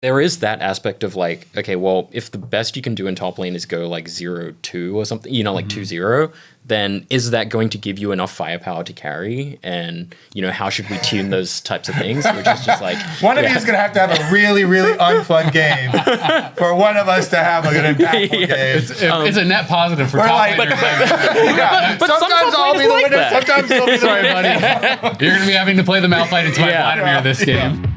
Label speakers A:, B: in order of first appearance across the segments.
A: There is that aspect of like, okay, well, if the best you can do in top lane is go like 0-2 or something, like 2-0, then is that going to give you enough firepower to carry? And, how should we tune those types of things? Which is just like...
B: One of you is going to have a really, really unfun game for one of us to have an impactful game.
C: It's a net positive for top lane.
B: But sometimes I'll be the winner,
A: that.
B: sometimes you'll be the
C: Sorry, buddy. You're going to be having to play the Malphite into my Vladimir this game.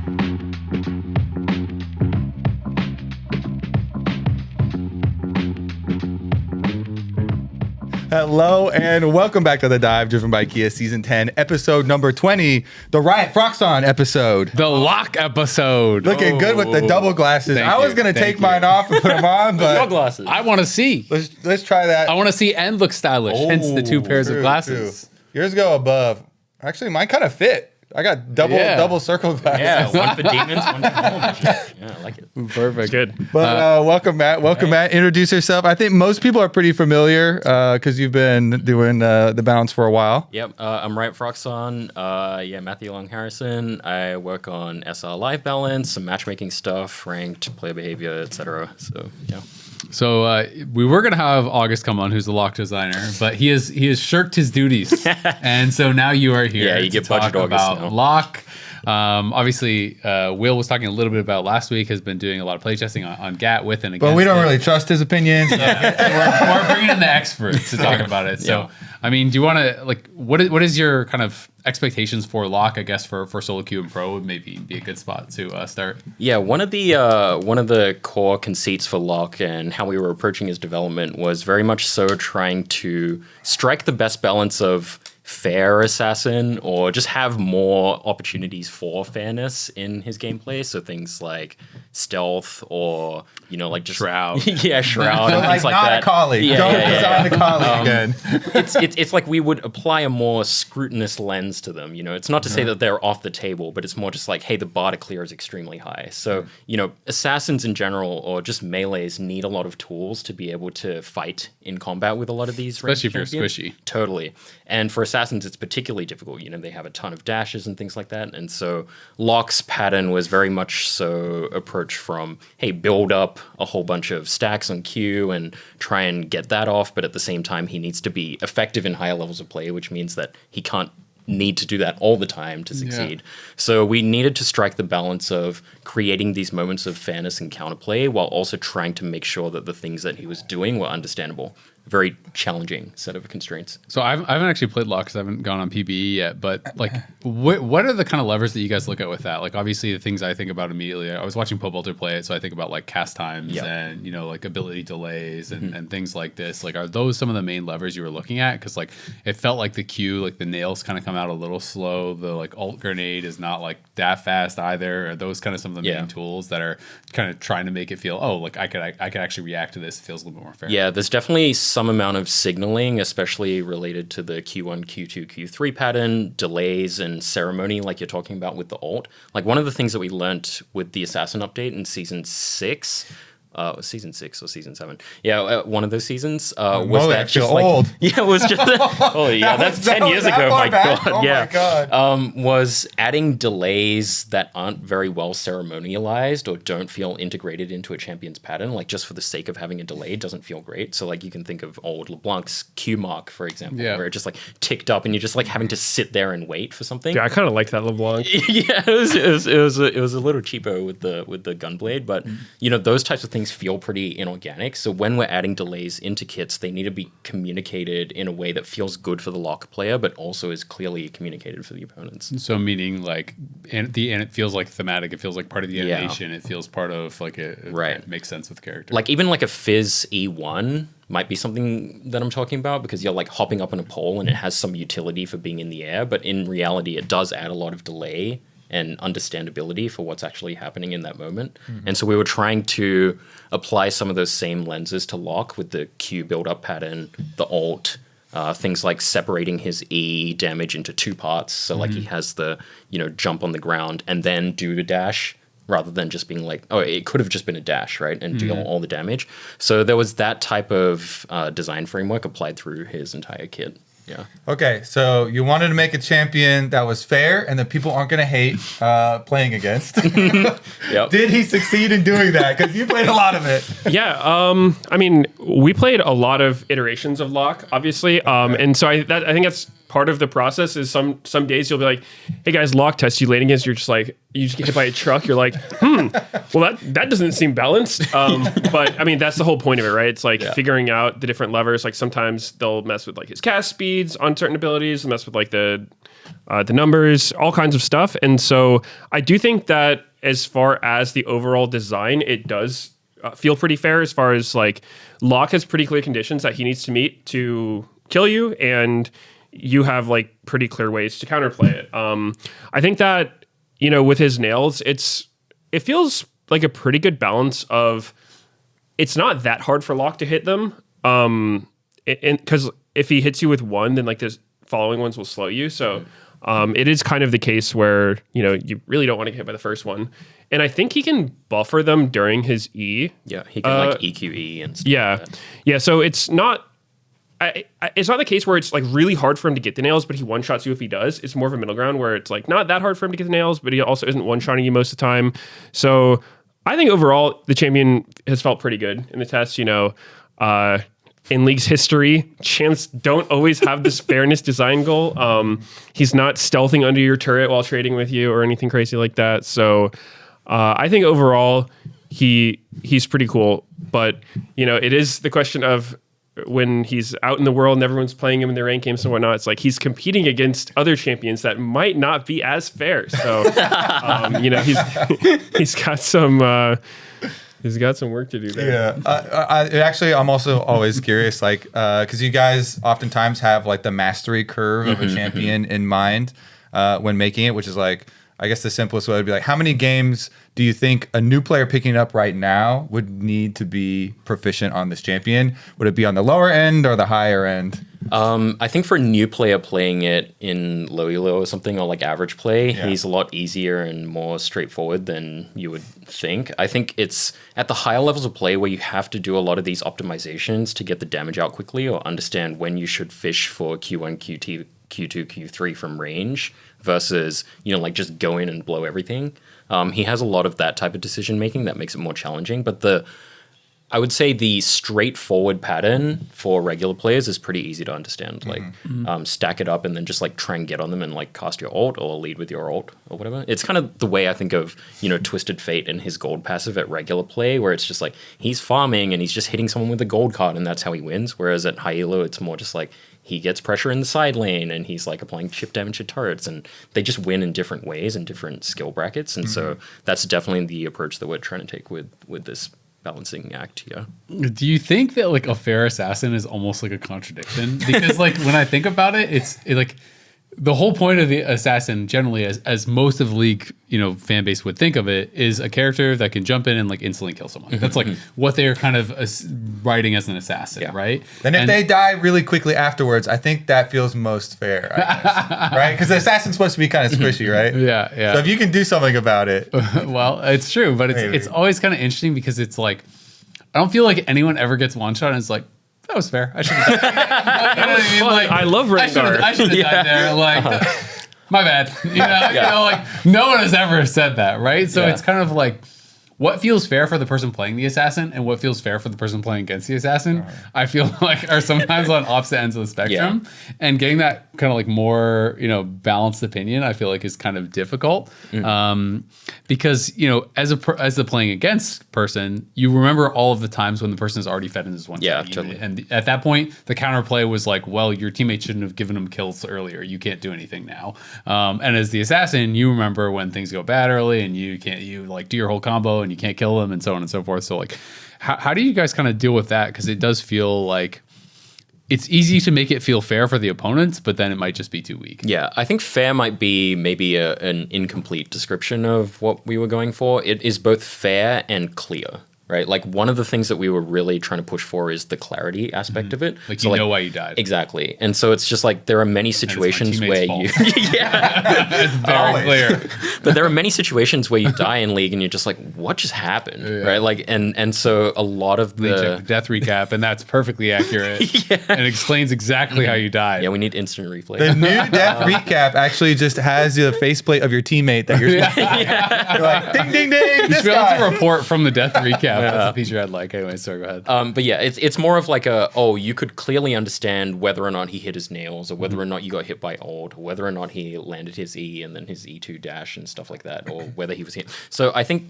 B: Hello and welcome back to The Dive, driven by Kia Season 10, episode number 20, the RiotPhroxzon episode.
C: The Locke episode.
B: Looking good with the double glasses.
C: Thank
B: I was
C: you.
B: going to
C: Thank
B: take mine off and put them on, but
A: glasses.
C: I want to see.
B: let's try that.
C: I want to see and look stylish, hence the two pairs of glasses.
B: True. Yours go above. Actually, mine kind of fit. I got double circle glasses.
A: Yeah, one for demons, one for normal vision. Yeah, I like it.
C: Perfect.
D: Good.
B: But welcome, Matt. Welcome, Matt. Introduce yourself. I think most people are pretty familiar because you've been doing the balance for a while.
A: Yep, I'm RiotPhroxzon. Matthew Long Harrison. I work on SR Live Balance, some matchmaking stuff, ranked, player behavior, etc. So, yeah.
C: So we were gonna have August come on, who's the Locke designer, but he has shirked his duties, and so now you are here.
A: Yeah, you
C: to
A: get budget
C: talk
A: August
C: about
A: now.
C: Locke. Obviously, Will was talking a little bit about last week. Has been doing a lot of playtesting on GAT with and against.
B: But we don't
C: it.
B: really trust his opinions.
C: We're bringing in the experts to talk about it. So, I mean, do you want to what is your kind of expectations for Locke? I guess for solo queue and pro would maybe be a good spot to start.
A: Yeah, one of the core conceits for Locke and how we were approaching his development was very much so trying to strike the best balance of fair assassin or just have more opportunities for fairness in his gameplay. So things like stealth or, like just
C: Shroud.
A: Shroud
B: So
A: and things
B: like
A: like
B: not
A: that.
B: a colleague. Don't design a colleague again.
A: It's like we would apply a more scrutinous lens to them. It's not to say that they're off the table, but it's more just like, hey, the bar to clear is extremely high. So, assassins in general or just melees need a lot of tools to be able to fight in combat with a lot of these.
C: Especially if you're
A: champions.
C: squishy.
A: Totally. And for assassins, it's particularly difficult. They have a ton of dashes and things like that. And so Locke's pattern was very much so approached from, hey, build up a whole bunch of stacks on Q and try and get that off. But at the same time, he needs to be effective in higher levels of play, which means that he can't need to do that all the time to succeed. So we needed to strike the balance of creating these moments of fairness and counterplay while also trying to make sure that the things that he was doing were understandable. Very challenging set of constraints.
C: So I haven't actually played Locke because I haven't gone on PBE yet. But what are the kind of levers that you guys look at with that? Like obviously the things I think about immediately. I was watching Pobolter play it, so I think about like cast times and like ability delays and things like this. Like are those some of the main levers you were looking at? Because like it felt like the Q, like the nails kind of come out a little slow. The like ult grenade is not like that fast either. Are those kind of some of the main tools that are kind of trying to make it feel I could actually react to this? It feels a little bit more fair.
A: Yeah, there's definitely some amount of signaling, especially related to the Q1, Q2, Q3 pattern, delays, and ceremony, like you're talking about with the ult. Like one of the things that we learned with the Assassin update in season 6, season 6 or season 7. Yeah, one of those seasons was that just like
B: old.
A: Yeah, it was just that's 10 years ago. My God,
B: oh my God.
A: Was adding delays that aren't very well ceremonialized or don't feel integrated into a champion's pattern, like just for the sake of having a delay doesn't feel great. So like you can think of old LeBlanc's Q mark, for example, where it just like ticked up and you're just like having to sit there and wait for something.
D: Yeah, I kind of like that LeBlanc.
A: Yeah, it was a little cheapo with the gunblade, but those types of things feel pretty inorganic. So when we're adding delays into kits, they need to be communicated in a way that feels good for the Locke player, but also is clearly communicated for the opponents.
C: So meaning like, and it feels like thematic. It feels like part of the animation. It feels part of like it makes sense with character.
A: Like even like a Fizz E1 might be something that I'm talking about because you're like hopping up on a pole and it has some utility for being in the air, but in reality, it does add a lot of delay and understandability for what's actually happening in that moment. And so we were trying to apply some of those same lenses to Locke with the Q build-up pattern, the ult, things like separating his E damage into 2 parts. So like he has the, jump on the ground and then do the dash rather than just being like, it could have just been a dash, right? And deal all the damage. So there was that type of design framework applied through his entire kit. Yeah.
B: Okay, so you wanted to make a champion that was fair and that people aren't going to hate playing against.
A: Yep.
B: Did he succeed in doing that? Because you played a lot of it.
D: Yeah, I mean, we played a lot of iterations of Locke, obviously, and so I think that's part of the process. Is some days you'll be like, "Hey guys, Locke test you late against." You're just like, you just get hit by a truck. You're like, well that doesn't seem balanced. But I mean, that's the whole point of it, right? It's like figuring out the different levers. Like sometimes they'll mess with like his cast speeds on certain abilities, and mess with like the numbers, all kinds of stuff. And so I do think that as far as the overall design, it does feel pretty fair. As far as like Locke has pretty clear conditions that he needs to meet to kill you, and you have like pretty clear ways to counterplay it. I think that, you know, with his nails, it feels like a pretty good balance of it's not that hard for Locke to hit them. Because if he hits you with one, then like the following ones will slow you. So it is kind of the case where, you know, you really don't want to get hit by the first one. And I think he can buffer them during his E.
A: Yeah, he can like EQE and stuff.
D: Yeah.
A: Like that.
D: Yeah. So it's not the case where it's like really hard for him to get the nails, but he one-shots you if he does. It's more of a middle ground where it's like not that hard for him to get the nails, but he also isn't one-shotting you most of the time. So I think overall the champion has felt pretty good in the test. You know, in League's history, champs don't always have this fairness design goal. He's not stealthing under your turret while trading with you or anything crazy like that. So I think overall he's pretty cool. But, you know, it is the question of when he's out in the world and everyone's playing him in their ranked games and whatnot, it's like he's competing against other champions that might not be as fair. So, you know, he's got some work to do there.
B: Yeah. I'm also always curious, like, because you guys oftentimes have like the mastery curve of a champion in mind when making it, which is like, I guess the simplest way would be like, how many games do you think a new player picking it up right now would need to be proficient on this champion? Would it be on the lower end or the higher end?
A: I think for a new player playing it in low elo or something, or like average play, he's a lot easier and more straightforward than you would think. I think it's at the higher levels of play where you have to do a lot of these optimizations to get the damage out quickly or understand when you should fish for Q1, Q2, Q3 from range versus, you know, like just go in and blow everything. He has a lot of that type of decision making that makes it more challenging. But I would say the straightforward pattern for regular players is pretty easy to understand. Like stack it up and then just like try and get on them and like cast your ult or lead with your ult or whatever. It's kind of the way I think of, you know, Twisted Fate and his gold passive at regular play, where it's just like he's farming and he's just hitting someone with a gold card and that's how he wins. Whereas at high elo, it's more just like he gets pressure in the side lane and he's like applying chip damage to turrets, and they just win in different ways in different skill brackets. And so that's definitely the approach that we're trying to take with this balancing act here.
C: Do you think that like a fair assassin is almost like a contradiction? Because like when I think about it, it's like the whole point of the assassin generally, as most of the League, you know, fan base would think of it, is a character that can jump in and like instantly kill someone. That's like what they're kind of writing as an assassin, right?
B: And if they die really quickly afterwards, I think that feels most fair, I guess. Right? Because the assassin's supposed to be kind of squishy, right?
C: Yeah.
B: So if you can do something about it.
C: Well, it's true, but it's always kind of interesting because it's like, I don't feel like anyone ever gets one shot and it's like, that was fair. I should have died. You know what I mean? Like,
D: I love Rengar.
C: I should have died there. Like, my bad. You know, like no one has ever said that, right? So it's kind of like what feels fair for the person playing the assassin and what feels fair for the person playing against the assassin, I feel like are sometimes on opposite ends of the spectrum. Yeah. And getting that kind of like more, you know, balanced opinion, I feel like is kind of difficult. Because, you know, as the playing against person, you remember all of the times when the person is already fed in this one.
A: Yeah, totally.
C: And at that point, the counterplay was like, well, your teammate shouldn't have given him kills earlier. You can't do anything now. And as the assassin, you remember when things go bad early and you like do your whole combo and you can't kill them and so on and so forth. So like, how do you guys kind of deal with that? Because it does feel like it's easy to make it feel fair for the opponents, but then it might just be too weak.
A: Yeah, I think fair might be maybe an incomplete description of what we were going for. It is both fair and clear. right? Like one of the things that we were really trying to push for is the clarity aspect of it.
C: Like
A: so
C: you know why you died.
A: Exactly. And so it's just like there are many situations where you
C: It's very clear.
A: but there are many situations where you die in League and you're just like, what just happened? Right? Like and so a lot of
C: They check
A: the
C: the death recap, and that's perfectly accurate. And it explains exactly how you died.
A: yeah, we need instant replay.
B: The new death recap actually just has the faceplate of your teammate that you're, you're like, ding, ding, ding,
C: You
B: this
C: should be able
B: guy.
C: to report from the death recap. That's a feature I'd like. Anyway, sorry, go ahead.
A: But yeah, it's more of like you could clearly understand whether or not he hit his nails, or whether or not you got hit by ult, or whether or not he landed his E and then his E2 dash and stuff like that, or whether he was hit. So I think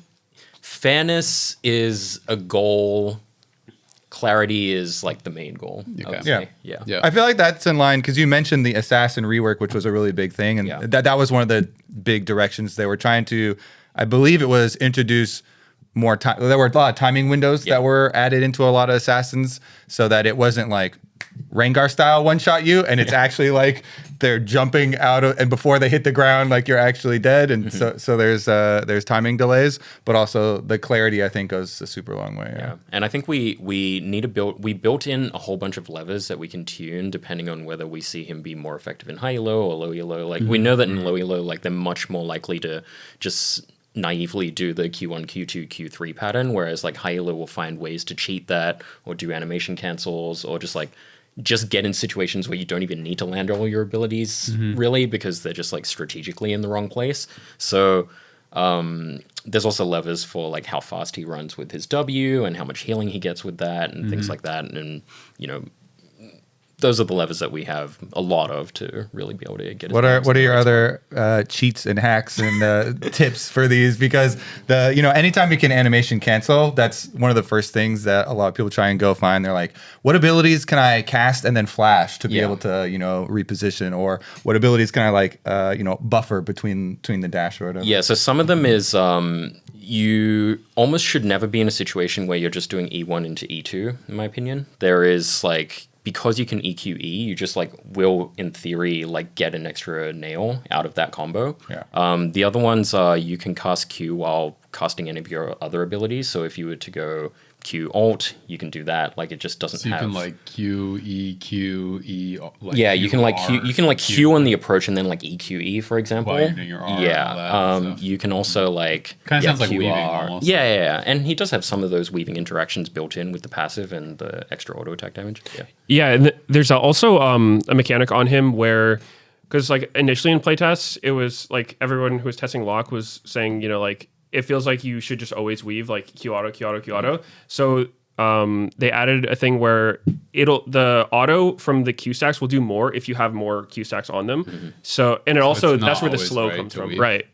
A: fairness is a goal. Clarity is like the main goal. I would
B: Yeah.
A: say. Yeah.
C: Yeah.
B: I feel like that's in line because you mentioned the assassin rework, which was a really big thing, and
A: Yeah.
B: that was one of the big directions they were trying to. I believe it was introduce more time. There were a lot of timing windows that were added into a lot of assassins, so that it wasn't like Rengar style one shot you, and it's actually like they're jumping out of, and before they hit the ground, like you're actually dead, and so there's timing delays, but also the clarity I think goes a super long way.
A: Yeah, and I think we need to built in a whole bunch of levers that we can tune depending on whether we see him be more effective in high elo or low elo. Like we know that in low elo, like they're much more likely to just naively do the Q1, Q2, Q3 pattern, whereas like high elo will find ways to cheat that or do animation cancels or just get in situations where you don't even need to land all your abilities really, because they're just like strategically in the wrong place. So there's also levers for like how fast he runs with his W and how much healing he gets with that and things like that. And you know, those are the levers that we have a lot of to really be able to get.
B: What are your other cheats and hacks and tips for these? Because anytime you can animation cancel, that's one of the first things that a lot of people try and go find. They're like, what abilities can I cast and then flash to be able to reposition, or what abilities can I buffer between the dash or whatever?
A: Yeah, so some of them is you almost should never be in a situation where you're just doing E1 into E2, in my opinion. There is like, because you can EQE, you just like will in theory like get an extra nail out of that combo.
B: Yeah.
A: The other ones are you can cast Q while casting any of your other abilities. So if you were to go Q alt, you can do that. Like it just doesn't
C: So you
A: have.
C: can like Q E Q E. Like
A: yeah,
C: Q,
A: you can like
C: R,
A: Q. You can like Q on the approach and then like EQE, for example.
C: While you're doing your R and all
A: yeah.
C: that stuff.
A: You can also like
C: Kinda sounds like
A: QR.
C: weaving almost.
A: Yeah, and he does have some of those weaving interactions built in with the passive and the extra auto attack damage. Yeah.
D: Yeah, and there's also a mechanic on him where, because like initially in playtests, it was like everyone who was testing Locke was saying, like it feels like you should just always weave like Q auto, Q auto, Q auto. So they added a thing where the auto from the Q stacks will do more if you have more Q stacks on them. So and it also
C: it's not
D: that's where the
C: always
D: slow
C: right
D: comes
C: to
D: from,
C: weave.
D: right?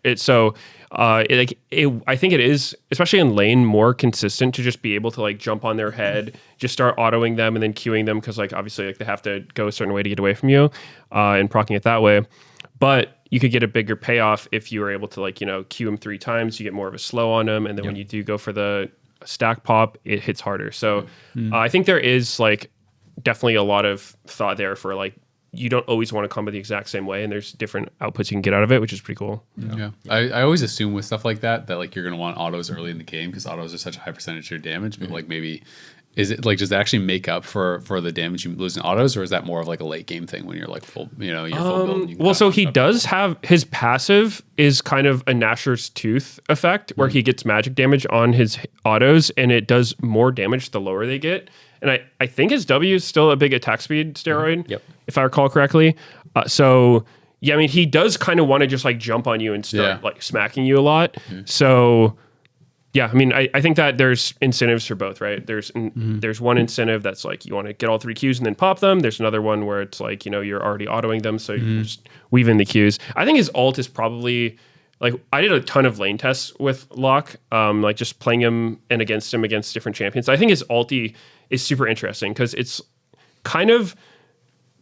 D: I think it is, especially in lane, more consistent to just be able to like jump on their head, just start autoing them and then queuing them, because like obviously like they have to go a certain way to get away from you, and proccing it that way. But you could get a bigger payoff if you were able to queue them 3 times. You get more of a slow on them, and then when you do go for the stack pop, it hits harder. So I think there is like definitely a lot of thought there for like you don't always want to combo the exact same way, and there's different outputs you can get out of it, which is pretty cool.
C: Yeah, I always assume with stuff like that like you're gonna want autos early in the game because autos are such a high percentage of your damage. But like maybe is it like does it actually make up for the damage you lose in autos, or is that more of like a late game thing when you're like full you're full build? And you can
D: Well,
C: kind
D: so
C: of
D: he
C: up-
D: does have his passive is kind of a Gnasher's Tooth effect where he gets magic damage on his autos, and it does more damage the lower they get. And I think his W is still a big attack speed steroid,
A: Yep.
D: if I recall correctly. So yeah, I mean, he does kind of want to just like jump on you and start like smacking you a lot. So yeah, I mean, I think that there's incentives for both, right? There's one incentive that's like you want to get all 3 Qs and then pop them. There's another one where it's like, you're already autoing them, so you just weave in the Qs. I think his ult is probably like I did a ton of lane tests with Locke, like just playing him and against him against different champions. I think his ulti is super interesting because it's kind of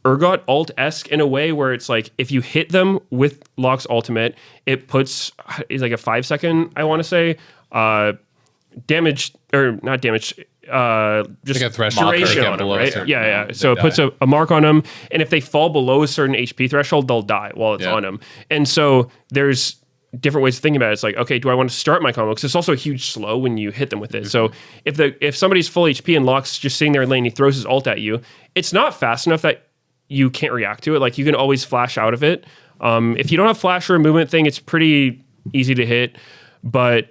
D: Urgot ult-esque in a way where it's like if you hit them with Locke's ultimate, it's like a 5-second, I want to say, damage or not damage, just
C: Like a threshold
D: duration
C: marker
D: on them,
C: below a
D: right?
C: certain
D: Yeah.
C: amount,
D: So
C: they
D: it puts
C: die.
D: a mark on them, and if they fall below a certain HP threshold, they'll die while it's
C: Yeah.
D: on them. And so there's different ways of thinking about it. It's like, okay, do I want to start my combo? Because it's also a huge slow when you hit them with it. So if somebody's full HP and Locke's just sitting there in lane, he throws his ult at you, it's not fast enough that you can't react to it. Like, you can always flash out of it. If you don't have flash or a movement thing, it's pretty easy to hit, but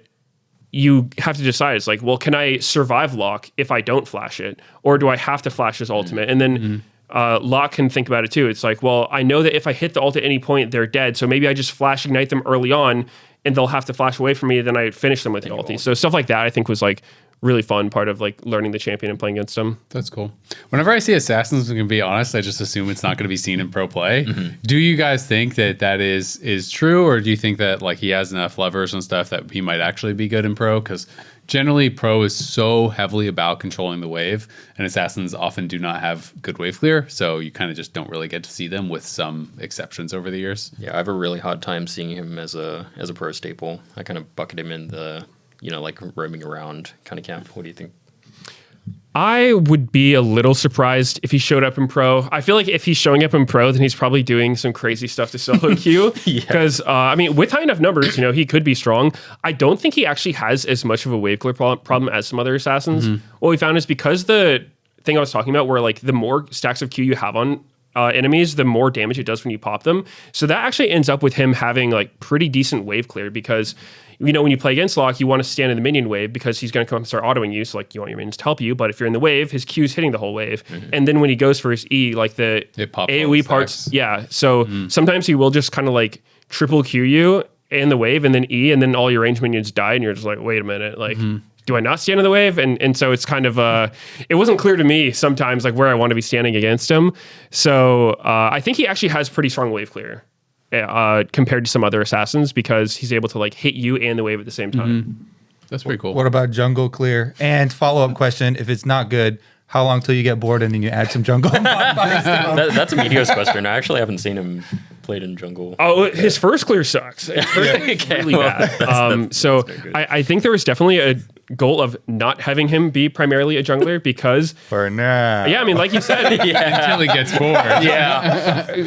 D: you have to decide. It's like, well, can I survive Locke if I don't flash it? Or do I have to flash his ultimate? And then Locke can think about it too. It's like, well, I know that if I hit the ult at any point, they're dead. So maybe I just flash ignite them early on and they'll have to flash away from me. Then I finish them with the ulti. So stuff like that, I think, was like really fun part of like learning the champion and playing against them.
C: That's cool. Whenever I see assassins, I'm gonna be honest, I just assume it's not going to be seen in pro play. Do you guys think that is true, or do you think that like he has enough levers and stuff that he might actually be good in pro? Because generally pro is so heavily about controlling the wave, and assassins often do not have good wave clear, so you kind of just don't really get to see them, with some exceptions over the years.
A: Yeah, I have a really hard time seeing him as a pro staple. I kind of bucket him in the, like roaming around kind of camp. What do you think?
D: I would be a little surprised if he showed up in pro. I feel like if he's showing up in pro, then he's probably doing some crazy stuff to solo queue. Because, I mean, with high enough numbers, he could be strong. I don't think he actually has as much of a wave clear problem as some other assassins. What we found is because the thing I was talking about, where like the more stacks of Q you have on enemies, the more damage it does when you pop them. So that actually ends up with him having like pretty decent wave clear, because when you play against Locke, you want to stand in the minion wave because he's going to come and start autoing you. So like you want your minions to help you, but if you're in the wave, his Q's hitting the whole wave. And then when he goes for his E, like the AoE parts, so sometimes he will just kind of like triple Q you in the wave and then E, and then all your range minions die, and you're just like, wait a minute, like do I not stand in the wave? And so it's kind of it wasn't clear to me sometimes like where I want to be standing against him. So I think he actually has pretty strong wave clear compared to some other assassins, because he's able to like hit you and the wave at the same time.
C: That's pretty cool.
B: What about jungle clear? And follow-up question, if it's not good, how long till you get bored and then you add some jungle modifiers to them?
A: That's a Meteos question. I actually haven't seen him played in jungle.
D: Oh, his first clear sucks. His first clear is really bad. So I think there was definitely a goal of not having him be primarily a jungler, because
B: For now.
D: yeah, I mean, like you said,
C: Until he gets bored.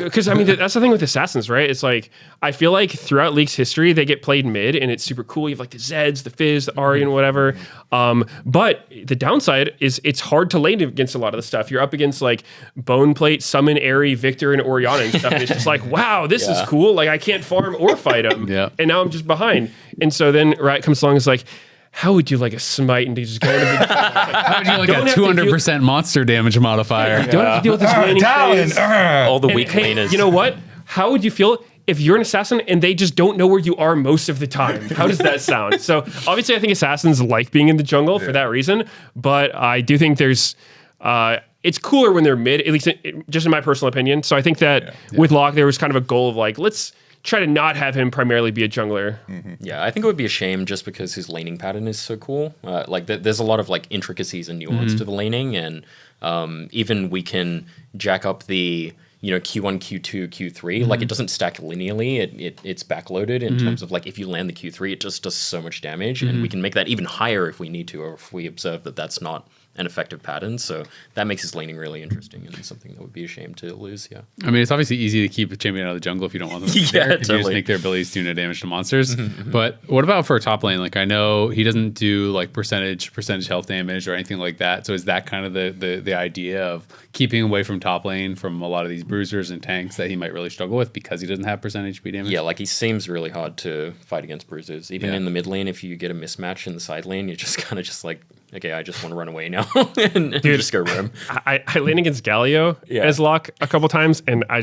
D: because I mean that's the thing with assassins, right? It's like I feel like throughout League's history they get played mid and it's super cool. You have like the Zeds, the Fizz, the Ahri, and whatever. But the downside is it's hard to lane against a lot of the stuff. You're up against like Boneplate, Summon, Ahri, Victor, and Orianna and stuff, and it's just like, wow, this is cool. Like I can't farm or fight him, and now I'm just behind. And so then Riot comes along and is like, how would you like a smite and just go into the
C: How would you like a 200% monster damage modifier?
D: don't have to deal with this laning phase.
A: All the
D: And
A: weak
D: hey,
A: laners.
D: you know what? How would you feel if you're an assassin and they just don't know where you are most of the time? How does that sound? So obviously I think assassins like being in the jungle for that reason, but I do think there's it's cooler when they're mid, at least just in my personal opinion. So I think that with Locke there was kind of a goal of like, let's try to not have him primarily be a jungler.
A: Yeah, I think it would be a shame just because his laning pattern is so cool. There's a lot of like intricacies and nuance to the laning, and even we can jack up the Q1, Q2, Q3. Like it doesn't stack linearly. It's backloaded in terms of like if you land the Q3, it just does so much damage, and we can make that even higher if we need to, or if we observe that that's not an effective pattern. So that makes his laning really interesting, and something that would be a shame to lose. Yeah,
C: I mean, it's obviously easy to keep a champion out of the jungle if you don't want them.
A: Yeah,
C: there, if you just
A: totally.
C: make their abilities do no damage to monsters. But what about for a top lane? Like I know he doesn't do like percentage health damage or anything like that. So is that kind of the idea of keeping away from top lane from a lot of these bruisers and tanks that he might really struggle with because he doesn't have percentage HP damage?
A: Yeah, like he seems really hard to fight against bruisers. Even in the mid lane, if you get a mismatch in the side lane, you're just kind of just like, okay, I just want to run away now and just go roam.
D: I lane against Galio as Locke a couple times, and I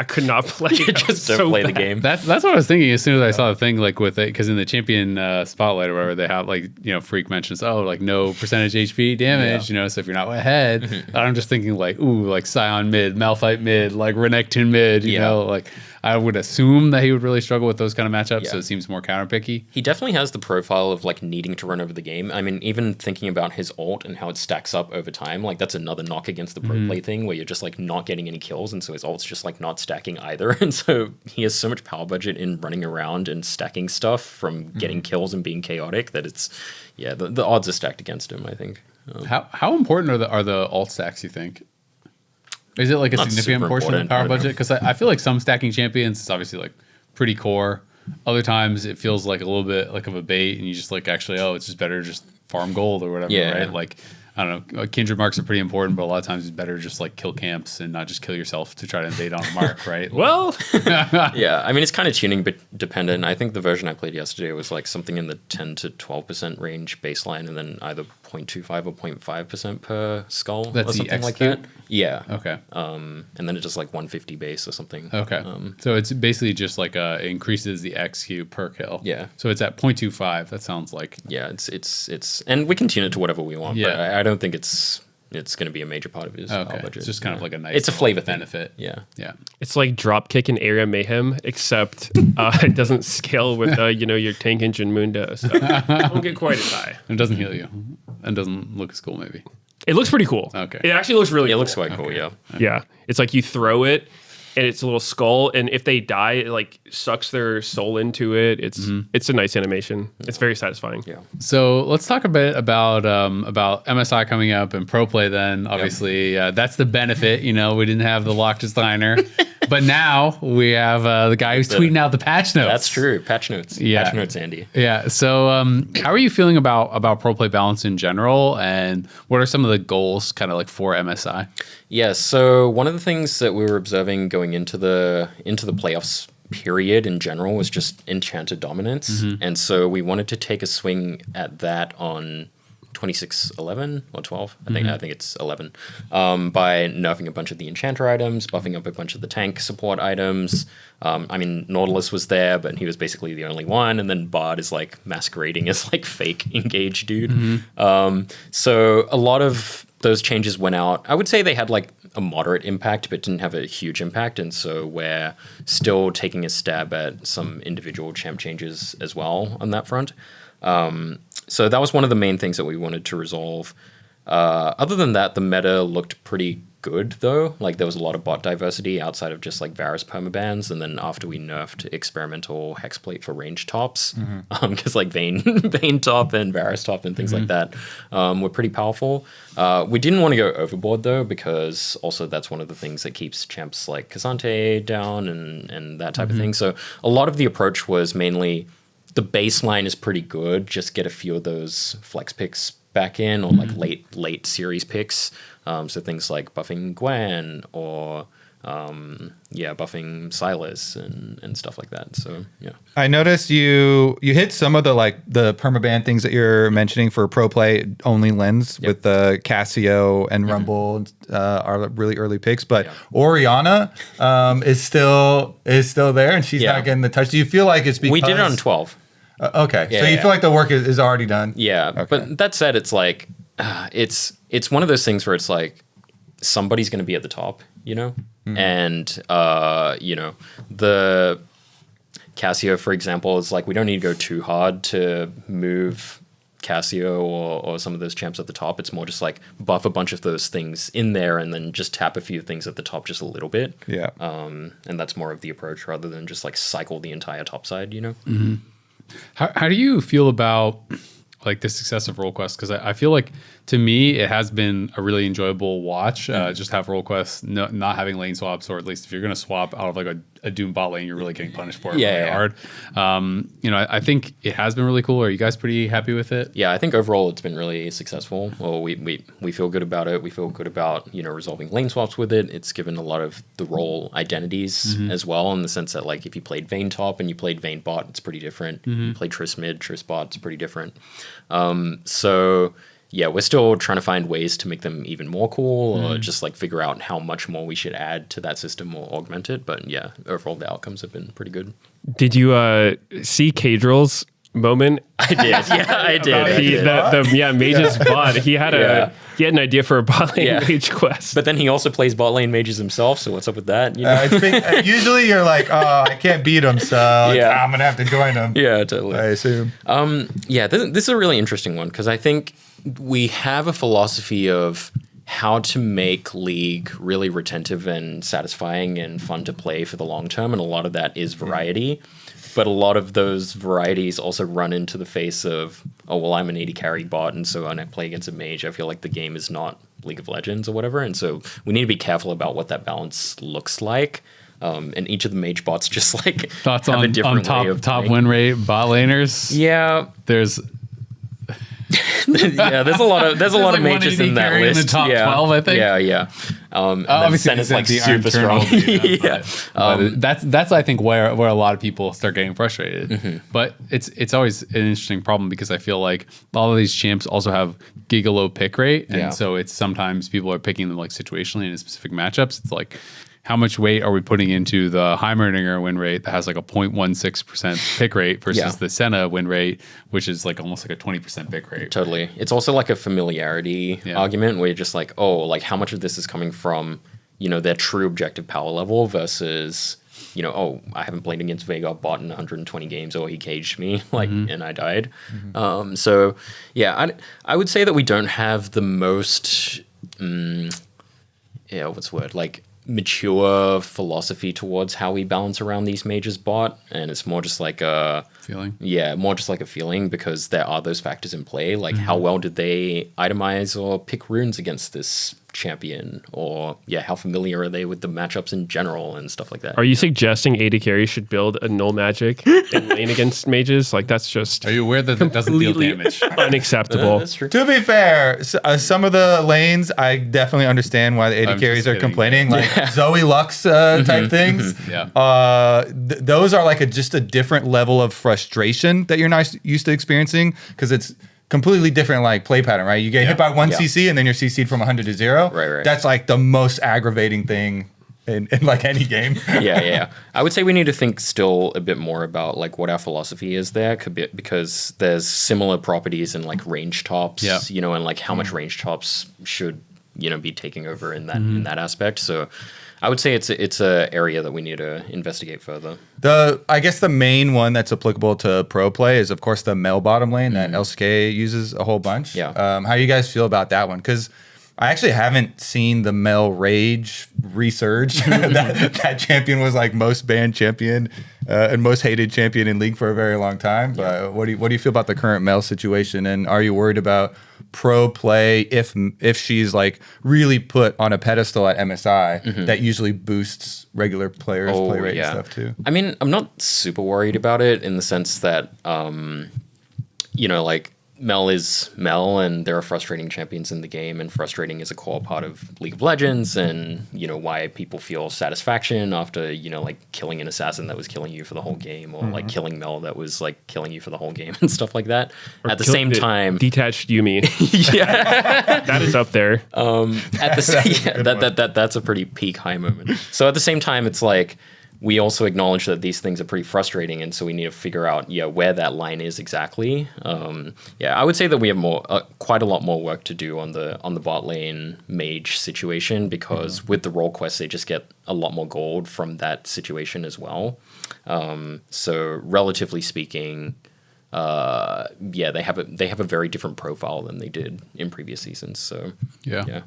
D: could not play.
A: Just don't play the game.
C: That's what I was thinking as soon as I saw the thing like with it, because in the champion spotlight or whatever they have like Freak mentions like no percentage HP damage, so if you're not ahead, I'm just thinking like like Scion mid, Malphite mid, like Renekton mid, you know, like I would assume that he would really struggle with those kind of matchups, so it seems more counter picky.
A: He definitely has the profile of like needing to run over the game. I mean, even thinking about his ult and how it stacks up over time, like that's another knock against the pro play thing where you're just like not getting any kills, and so his ult's just like not stacking either. And so he has so much power budget in running around and stacking stuff from getting kills and being chaotic that it's the odds are stacked against him, I think.
C: How important are the alt stacks, you think? Is it like a
A: Not
C: significant
A: super
C: portion of the
A: important,
C: power
A: I don't know.
C: budget? Because I feel like some stacking champions is obviously like pretty core. other times it feels like a little bit like of a bait, and you just like actually, oh, it's just better to just farm gold or whatever, right? Like, I don't know, kindred marks are pretty important, but a lot of times it's better to just like kill camps and not just kill yourself to try to invade on a mark, right?
D: Well,
A: Yeah, I mean, it's kind of tuning dependent. I think the version I played yesterday was like something in the 10 to 12% range baseline, and then either 0.25 or 0.5% per skull
C: That's
A: or
C: the
A: something like
C: execute?
A: that. Yeah.
C: Okay.
A: And then it's just like 150 base or something.
C: Okay. So it's basically just like it increases the XQ per kill.
A: Yeah.
C: So it's at 0.25. That sounds like.
A: Yeah, it's and we can tune it to whatever we want.
C: Yeah.
A: But I don't think it's going to be a major part of his
C: Okay.
A: budget.
C: It's just kind of like a nice.
A: It's a flavor thing.
C: benefit.
A: Yeah.
C: Yeah.
D: it's like Dropkick and Area Mayhem, except it doesn't scale with your Tank Engine Mundo. So don't get quite as high.
C: And it doesn't heal you, and doesn't look as cool. Maybe.
D: It looks pretty cool.
C: Okay.
D: It actually looks really
A: It
D: cool.
A: looks quite cool. Yeah.
D: Yeah. It's like you throw it and it's a little skull, and if they die, it like sucks their soul into it. It's a nice animation. It's very satisfying.
A: Yeah.
C: So let's talk a bit about MSI coming up and Pro Play. Then obviously that's the benefit. We didn't have the Locke designer, but now we have the guy who's tweeting out the patch notes.
A: That's true. Patch notes.
C: Yeah.
A: Patch notes, Andy.
C: Yeah. So how are you feeling about Pro Play balance in general, and what are some of the goals kind of like for MSI?
A: Yeah, so one of the things that we were observing going into the playoffs period in general was just enchanted dominance. And so we wanted to take a swing at that on 26-11 or 12. I think it's 11. By nerfing a bunch of the enchanter items, buffing up a bunch of the tank support items. I mean, Nautilus was there, but he was basically the only one. And then Bard is like masquerading as like fake engaged dude. So a lot of those changes went out. I would say they had like a moderate impact, but didn't have a huge impact. And so we're still taking a stab at some individual champ changes as well on that front. So that was one of the main things that we wanted to resolve. Other than that, the meta looked pretty good, though. Like, there was a lot of bot diversity outside of just, like, Varus permabans, and then after we nerfed experimental hexplate for range tops, because, like, Vayne top and Varus top and things like that were pretty powerful. We didn't want to go overboard, though, because also that's one of the things that keeps champs like Kazante down and that type of thing. So a lot of the approach was mainly the baseline is pretty good, just get a few of those flex picks back in, or like late series picks. So things like buffing Gwen or buffing Silas and stuff like that. So yeah.
B: I noticed you hit some of the permaban things that you're mentioning for Pro Play only lens with the Casio and Rumble are really early picks, but Oriana is still there and she's not getting the touch. Do you feel like it's because
A: we did it on 12?
B: Okay, so you feel like the work is already done?
A: Yeah, okay. But that said, it's like it's one of those things where it's like somebody's going to be at the top, and the Casio, for example, is like we don't need to go too hard to move Casio or some of those champs at the top. It's more just like buff a bunch of those things in there and then just tap a few things at the top just a little bit.
B: Yeah.
A: And that's more of the approach rather than just like cycle the entire top side,
C: Mm-hmm. How do you feel about like the success of RollQuest? Because I feel like to me it has been a really enjoyable watch. Just have RollQuest not having lane swaps, or at least if you're going to swap out of like a Doom bot lane, you're really getting punished for it really hard. I think it has been really cool. Are you guys pretty happy with it?
A: Yeah, I think overall it's been really successful. Well, we feel good about it. We feel good about resolving lane swaps with it. It's given a lot of the role identities as well, in the sense that like if you played Vayne top and you played Vayne bot, it's pretty different. You played Triss mid, Triss bot, it's pretty different. So yeah, we're still trying to find ways to make them even more cool, or just like figure out how much more we should add to that system or augment it. But yeah, overall the outcomes have been pretty good.
D: Did you see Kadril's moment?
A: I did. Yeah, I did.
D: Mage's bot. He had an idea for a bot lane mage quest.
A: But then he also plays bot lane mages himself. So what's up with that?
B: Usually you're like, oh, I can't beat him, so I'm gonna have to join him.
A: Yeah, totally.
B: I assume.
A: This is a really interesting one because I think we have a philosophy of how to make League really retentive and satisfying and fun to play for the long term, and a lot of that is variety. But a lot of those varieties also run into the face of, oh, well, I'm an 80 carry bot, and so when I play against a mage, I feel like the game is not League of Legends or whatever. And so we need to be careful about what that balance looks like. And each of the mage bots just like
C: Thoughts
A: have a
C: on
A: different way of
C: top
A: playing.
C: win rate bot laners?
A: Yeah,
C: There's
A: yeah. There's a lot of
C: like
A: mages
C: 180
A: in that
C: carry in
A: list.
C: the top
A: yeah.
C: 12, I think.
A: Yeah. And
C: obviously
A: then Senna's like
C: the
A: super
C: internal
A: strong.
C: data, but that's I think where a lot of people start getting frustrated.
A: Mm-hmm.
C: But it's always an interesting problem because I feel like all of these champs also have giga low pick rate, and
A: Yeah.
C: so it's sometimes people are picking them like situationally in specific matchups. It's like, how much weight are we putting into the Heimerdinger win rate that has like a 0.16% pick rate versus
A: Yeah.
C: the Senna win rate, which is like almost like a 20% pick rate.
A: Totally. It's also like a familiarity
C: Yeah.
A: argument where you're just like, oh, like how much of this is coming from, their true objective power level versus, oh, I haven't played against Veigar bot in 120 games or he caged me and I died. So yeah, I would say that we don't have the most, what's the word? Like mature philosophy towards how we balance around these mages bot. And it's more just like a
C: Feeling?
A: Yeah, more just like a feeling because there are those factors in play. Like how well did they itemize or pick runes against this champion? Or how familiar are they with the matchups in general and stuff like that?
D: Are you suggesting AD carry should build a null magic and lane against mages? Like that's just
C: Are you aware that it doesn't deal
D: completely
C: damage?
D: unacceptable.
A: That's true.
B: To be fair, some of the lanes, I definitely understand why the AD
C: I'm
B: carries
C: just
B: are
C: kidding.
B: complaining, like Zoe Lux type things.
C: Yeah.
B: Those are like just a different level of frustration that you're not used to experiencing because it's completely different like play pattern, right? You get hit by one
A: Yeah.
B: CC and then you're CC'd from 100 to 0.
A: Right.
B: That's like the most aggravating thing in like any game.
A: Yeah. I would say we need to think still a bit more about like what our philosophy is there, because there's similar properties in like range tops, and like how much range tops should be taking over in that aspect. So I would say it's a area that we need to investigate further.
B: I guess the main one that's applicable to pro play is of course the Mel bottom lane that LCK uses a whole bunch.
A: Yeah.
B: How do you guys feel about that one? Because I actually haven't seen the Mel Rage resurge. that champion was like most banned champion and most hated champion in League for a very long time. But what do you feel about the current Mel situation? And are you worried about pro play if she's like really put on a pedestal at MSI that usually boosts regular players' play rate and stuff too?
A: I mean, I'm not super worried about it in the sense that, like Mel is Mel, and there are frustrating champions in the game, and frustrating is a core part of League of Legends, and why people feel satisfaction after like killing an assassin that was killing you for the whole game, or like killing Mel that was like killing you for the whole game and stuff like that. At the same time,
D: detached Yumi. That is up there.
A: at the that's a pretty peak high moment. So at the same time, it's like we also acknowledge that these things are pretty frustrating, and so we need to figure out where that line is exactly. I would say that we have quite a lot more work to do on the bot lane mage situation, because with the role quests they just get a lot more gold from that situation as well. So relatively speaking, they have a very different profile than they did in previous seasons. So yeah.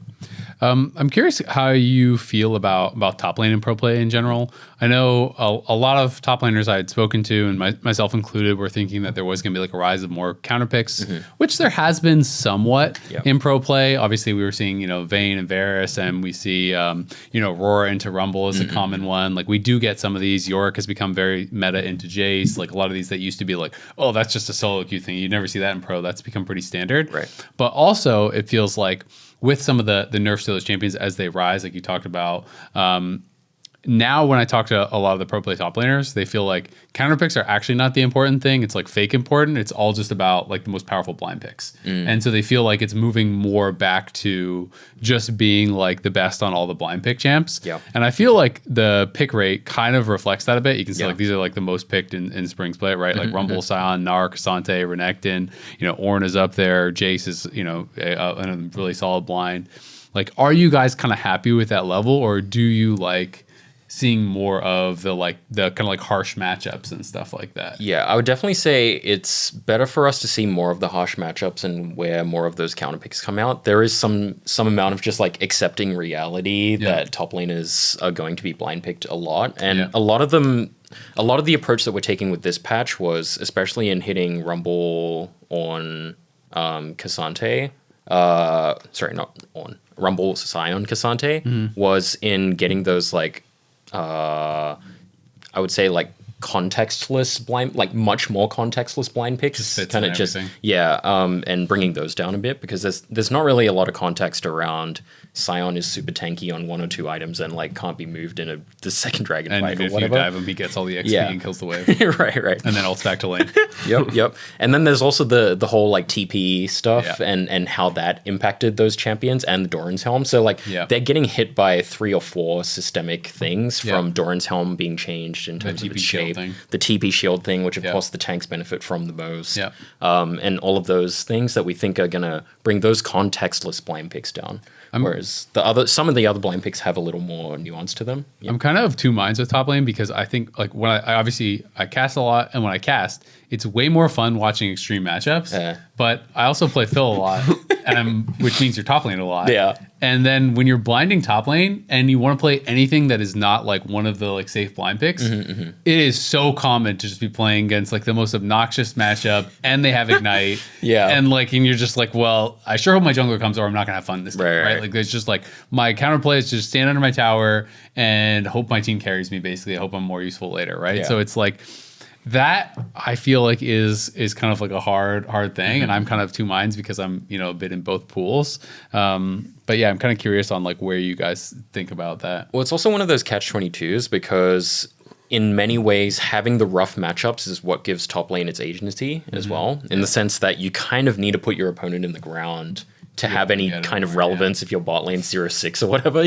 C: I'm curious how you feel about top lane and pro play in general. I know a lot of top laners I had spoken to, and myself included, were thinking that there was going to be like a rise of more counter picks, which there has been somewhat in pro play. Obviously, we were seeing Vayne and Varus, and we see Aurora into Rumble is a common one. Like we do get some of these. Yorick has become very meta into Jace. Like a lot of these that used to be like, oh, that's just a solo queue thing. You never see that in pro. That's become pretty standard.
A: Right.
C: But also, it feels like with some of the nerfs to those champions as they rise, like you talked about, now when I talk to a lot of the pro play top laners, they feel like counter picks are actually not the important thing. It's like fake important. It's all just about like the most powerful blind picks. And so they feel like it's moving more back to just being like the best on all the blind pick champs.
A: Yeah.
C: And I feel like the pick rate kind of reflects that a bit. You can see like these are like the most picked in spring split, right? Like Rumble, Sion, Nar, Cassante, Renekton, Ornn is up there. Jace is, a really solid blind. Like, are you guys kind of happy with that level, or do you like seeing more of the kind of like harsh matchups and stuff like that?
A: Yeah, I would definitely say it's better for us to see more of the harsh matchups and where more of those counter picks come out. There is some amount of just like accepting reality that top laners are going to be blind picked a lot, and a lot of the approach that we're taking with this patch was, especially in hitting Rumble on Cassante. Sorry, not on Rumble, Sion, Cassante, was in getting those like I would say like contextless blind, like much more contextless blind picks, kind of just and bringing those down a bit, because there's not really a lot of context around Scion is super tanky on 1 or 2 items and like can't be moved in the second dragon fight or
C: if
A: whatever.
C: you dive him, he gets all the XP and kills the wave.
A: right.
C: And then ults back to lane.
A: Yep. And then there's also the whole like TP stuff and how that impacted those champions and the Doran's Helm. So like they're getting hit by 3 or 4 systemic things from Doran's Helm being changed in terms of its shape. The TP shield thing, which of course the tanks benefit from the most. And all of those things that we think are gonna bring those contextless blind picks down. Whereas some of the other blind picks have a little more nuance to them.
C: I'm kind of of 2 minds with top lane, because I think like when I obviously I cast a lot, and when I cast, it's way more fun watching extreme matchups. But I also play Phil a lot, which means you're top lane a lot. And then when you're blinding top lane and you want to play anything that is not like one of the like safe blind picks, it is so common to just be playing against like the most obnoxious matchup, and they have ignite. And you're just like, well, I sure hope my jungler comes, or I'm not gonna have fun this time, right? Like there's just like my counterplay is just stand under my tower and hope my team carries me. Basically, I hope I'm more useful later, right? So it's like that I feel like is kind of like a hard thing, and I'm kind of 2 minds because I'm a bit in both pools. But yeah, I'm kind of curious on like where you guys think about that.
A: Well, it's also one of those catch-22s, because in many ways having the rough matchups is what gives top lane its agency as well, in the sense that you kind of need to put your opponent in the ground to have any kind of relevance if your bot lane's 0-6 or whatever,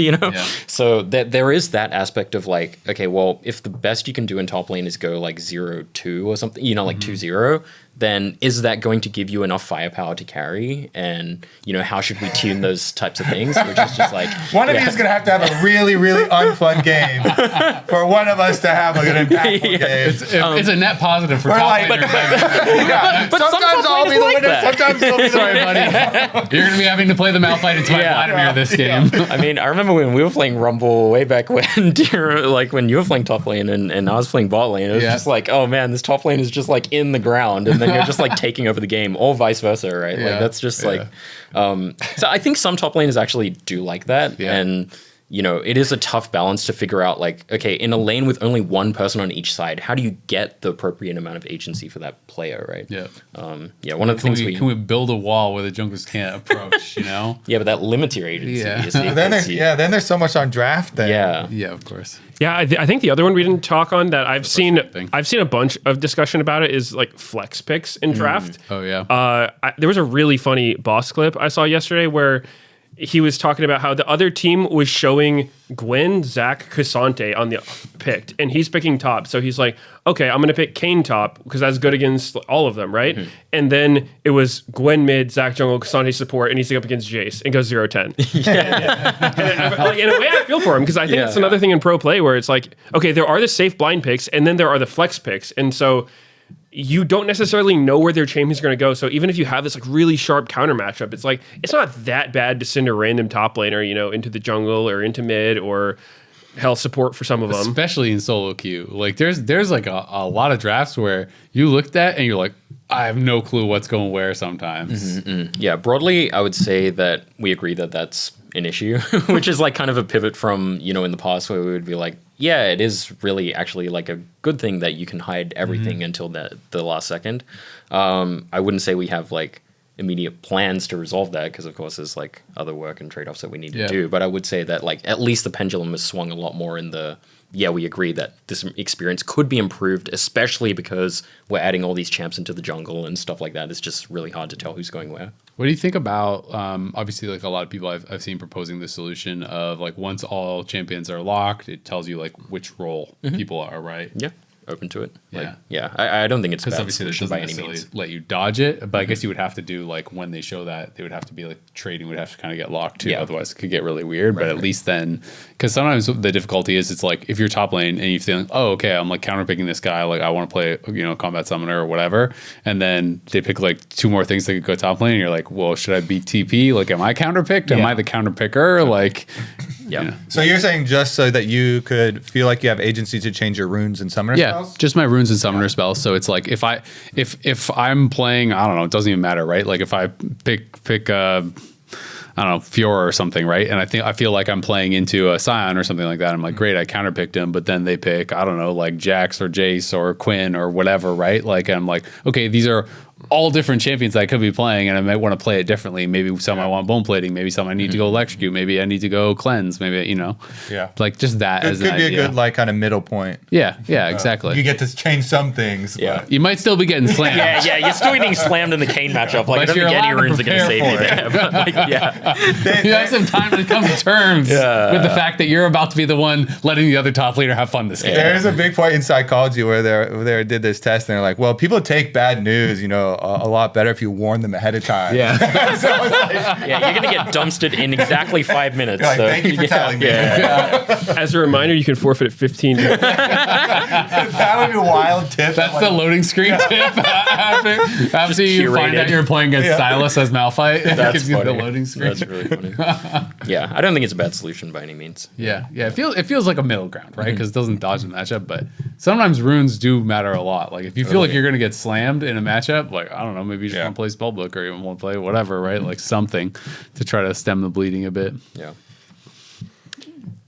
A: So there is that aspect of like, okay, well, if the best you can do in top lane is go like 0-2 or something, like 2-0, then is that going to give you enough firepower to carry? And, how should we tune those types of things? Which is just like...
B: One of you is going to have a really, really unfun game for one of us to have like an impactful game.
C: It's a net positive for top lane.
B: But sometimes I'll be the winner, sometimes you'll be the
C: Sorry, buddy. You're going to be having to play the Malphite into my Vladimir this game.
A: I mean, I remember when we were playing Rumble way back when, when you were playing top lane and I was playing bot lane, it was just like, oh man, this top lane is just like in the ground, and then you're just like taking over the game, or vice versa, right? Like that's just like so I think some top laners actually do like that. And it is a tough balance to figure out, like, okay, in a lane with only one person on each side, how do you get the appropriate amount of agency for that player, right? One of the things
C: can we build a wall where the junglers can't approach,
A: but that limits your agency.
B: Then there's so much on draft then.
C: Yeah, of course.
D: Yeah, I think the other one we didn't talk on that I've seen a bunch of discussion about it is like flex picks in draft.
C: Oh yeah.
D: There was a really funny boss clip I saw yesterday where he was talking about how the other team was showing Gwen, Zac, Cassante on the picked, and he's picking top. So he's like, okay, I'm going to pick Kayn top because that's good against all of them, right? And then it was Gwen mid, Zac jungle, Cassante support, and he's up against Jace and goes 0-10. Like, in a way, I feel for him, because I think it's another thing in pro play where it's like, okay, there are the safe blind picks, and then there are the flex picks, and so you don't necessarily know where their champions are going to go. So even if you have this like really sharp counter matchup, it's like it's not that bad to send a random top laner, into the jungle or into mid or hell support for some of them.
C: Especially in solo queue. Like there's like a lot of drafts where you looked at and you're like, I have no clue what's going where sometimes.
A: Yeah, broadly, I would say that we agree that that's an issue, which is like kind of a pivot from, in the past where we would be like, yeah, it is really actually like a good thing that you can hide everything until the last second. I wouldn't say we have like immediate plans to resolve that, because of course there's like other work and trade-offs that we need to do. But I would say that like at least the pendulum has swung a lot more in the, we agree that this experience could be improved, especially because we're adding all these champs into the jungle and stuff like that. It's just really hard to tell who's going where.
C: What do you think about, obviously, like a lot of people I've seen proposing the solution of like once all champions are locked, it tells you like which role people are, right?
A: Yeah. Open to it. I don't think it's a bad
C: obviously
A: solution
C: doesn't
A: by any
C: necessarily
A: means.
C: let you dodge it, but I guess you would have to do like when they show that, they would have to be like trading would have to kind of get locked too. Otherwise it could get really weird. But at least then, because sometimes the difficulty is it's like if you're top lane and you feel, oh, okay, I'm like counterpicking this guy, like I want to play, combat summoner or whatever, and then they pick like 2 more things that could go top lane, and you're like, well, should I be TP? Like, am I counterpicked? Am I the counterpicker? Like,
B: So you're saying just so that you could feel like you have agency to change your runes and summoner spells?
C: Just my runes and summoner spells. So it's like if I'm playing, I don't know, it doesn't even matter, right? Like if I pick I I don't know, Fiora or something, right? And I feel like I'm playing into a Scion or something like that. I'm like, great, I counterpicked him, but then they pick, I don't know, like Jax or Jace or Quinn or whatever, right? Like, I'm like, okay, these are all different champions that I could be playing, and I might want to play it differently. Maybe some I want bone plating, maybe some I need to go electrocute, maybe I need to go cleanse, maybe, you know.
B: Yeah.
C: Like just that
B: It
C: as
B: could
C: an
B: be
C: idea.
B: a good like kind of middle point.
C: Yeah, exactly.
B: You get to change some things.
A: Yeah.
B: But
C: You might still be getting slammed.
A: Yeah, you're still getting slammed in the Kane matchup. Like, I
C: But
A: don't
C: you're
A: think any
C: allowed to
A: runes are going to save
B: prepare
A: you
B: for
A: there. But, like, yeah.
C: You have some time to come to terms with the fact that you're about to be the one letting the other top leader have fun this game.
B: There's a big point in psychology where they did this test and they're like, well, people take bad news, a lot better if you warn them ahead of time.
C: Yeah.
B: So it's like,
A: Yeah, you're going to get dumpstered in exactly 5 minutes.
B: like,
A: so,
B: thank you for telling me.
D: As a reminder, you can forfeit 15.
B: That would be a wild tip.
C: That's the loading screen tip. after you find
A: curated.
C: out you're playing against Silas as Malphite, it
A: That's
C: gives you the
A: funny.
C: loading screen.
A: That's really funny. Yeah, I don't think it's a bad solution by any means.
C: Yeah. It feels like a middle ground, right? Because it doesn't dodge the matchup, but sometimes runes do matter a lot. Like if you feel like you're gonna get slammed in a matchup, like I don't know, maybe you just want to play Spellbook or you want to play whatever, right? Like something to try to stem the bleeding a bit.
A: Yeah.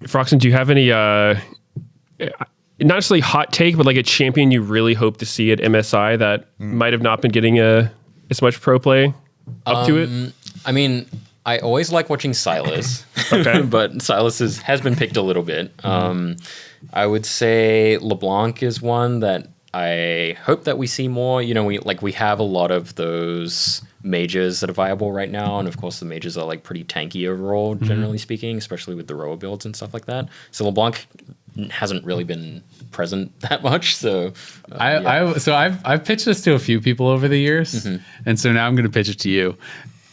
D: Phroxzon, do you have any, not necessarily hot take, but like a champion you really hope to see at MSI that might have not been getting as much pro play up to it?
A: I mean, I always like watching Silas,
D: Okay.
A: but Silas has been picked a little bit. I would say LeBlanc is one that I hope that we see more. We have a lot of those mages that are viable right now, and of course the mages are like pretty tanky overall, generally speaking, especially with the rower builds and stuff like that. So LeBlanc hasn't really been present that much. So
C: I've pitched this to a few people over the years, and so now I'm going to pitch it to you.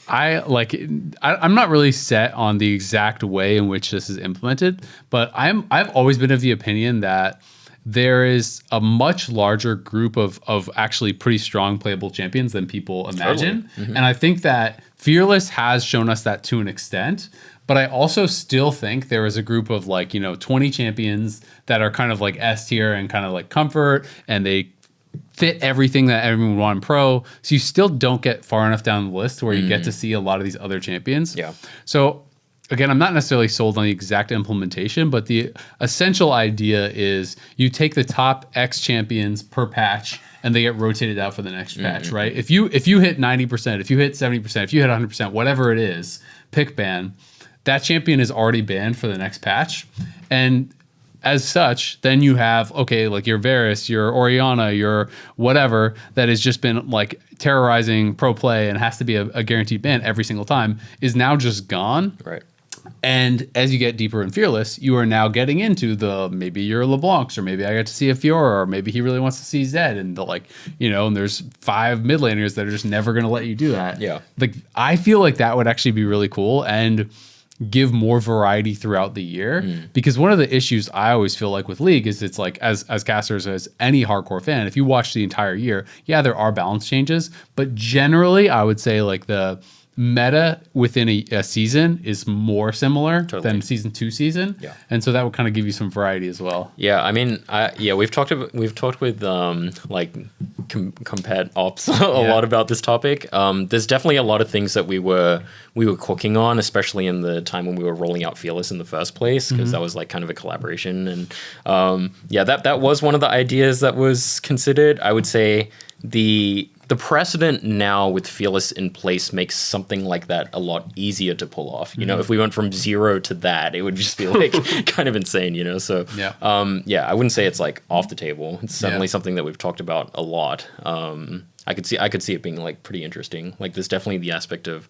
C: I'm not really set on the exact way in which this is implemented, but I've always been of the opinion that there is a much larger group of actually pretty strong playable champions than people imagine.
A: Totally.
C: And I think that Fearless has shown us that to an extent. But I also still think there is a group of 20 champions that are kind of like S tier and kind of like comfort, and they fit everything that everyone would want in pro. So you still don't get far enough down the list where you get to see a lot of these other champions.
A: Yeah.
C: So again, I'm not necessarily sold on the exact implementation, but the essential idea is you take the top X champions per patch and they get rotated out for the next patch, right? If you hit 90%, if you hit 70%, if you hit 100%, whatever it is, pick ban, that champion is already banned for the next patch. And as such, then you have, like your Varus, your Orianna, your whatever that has just been like terrorizing pro play and has to be a guaranteed ban every single time is now just gone.
A: Right.
C: And as you get deeper in Fearless, you are now getting into maybe you're LeBlancs, or maybe I get to see a Fiora, or maybe he really wants to see Zed, and and there's 5 mid laners that are just never going to let you do that.
A: Yeah.
C: I feel like that would actually be really cool and give more variety throughout the year, because one of the issues I always feel like with League is it's like as casters, as any hardcore fan, if you watch the entire year, there are balance changes, but generally I would say the meta within a season is more similar than season 2 season.
A: Yeah.
C: And so that would kind of give you some variety as well.
A: Yeah, I mean, we've talked with compat ops a lot about this topic. There's definitely a lot of things that we were cooking on, especially in the time when we were rolling out Fearless in the first place, because that was kind of a collaboration, and that was one of the ideas that was considered. I would say the precedent now with Fearless in place makes something like that a lot easier to pull off. If we went from 0 to that, it would just be kind of insane, So, I wouldn't say it's off the table. It's certainly something that we've talked about a lot. I could see it being pretty interesting. There's definitely the aspect of,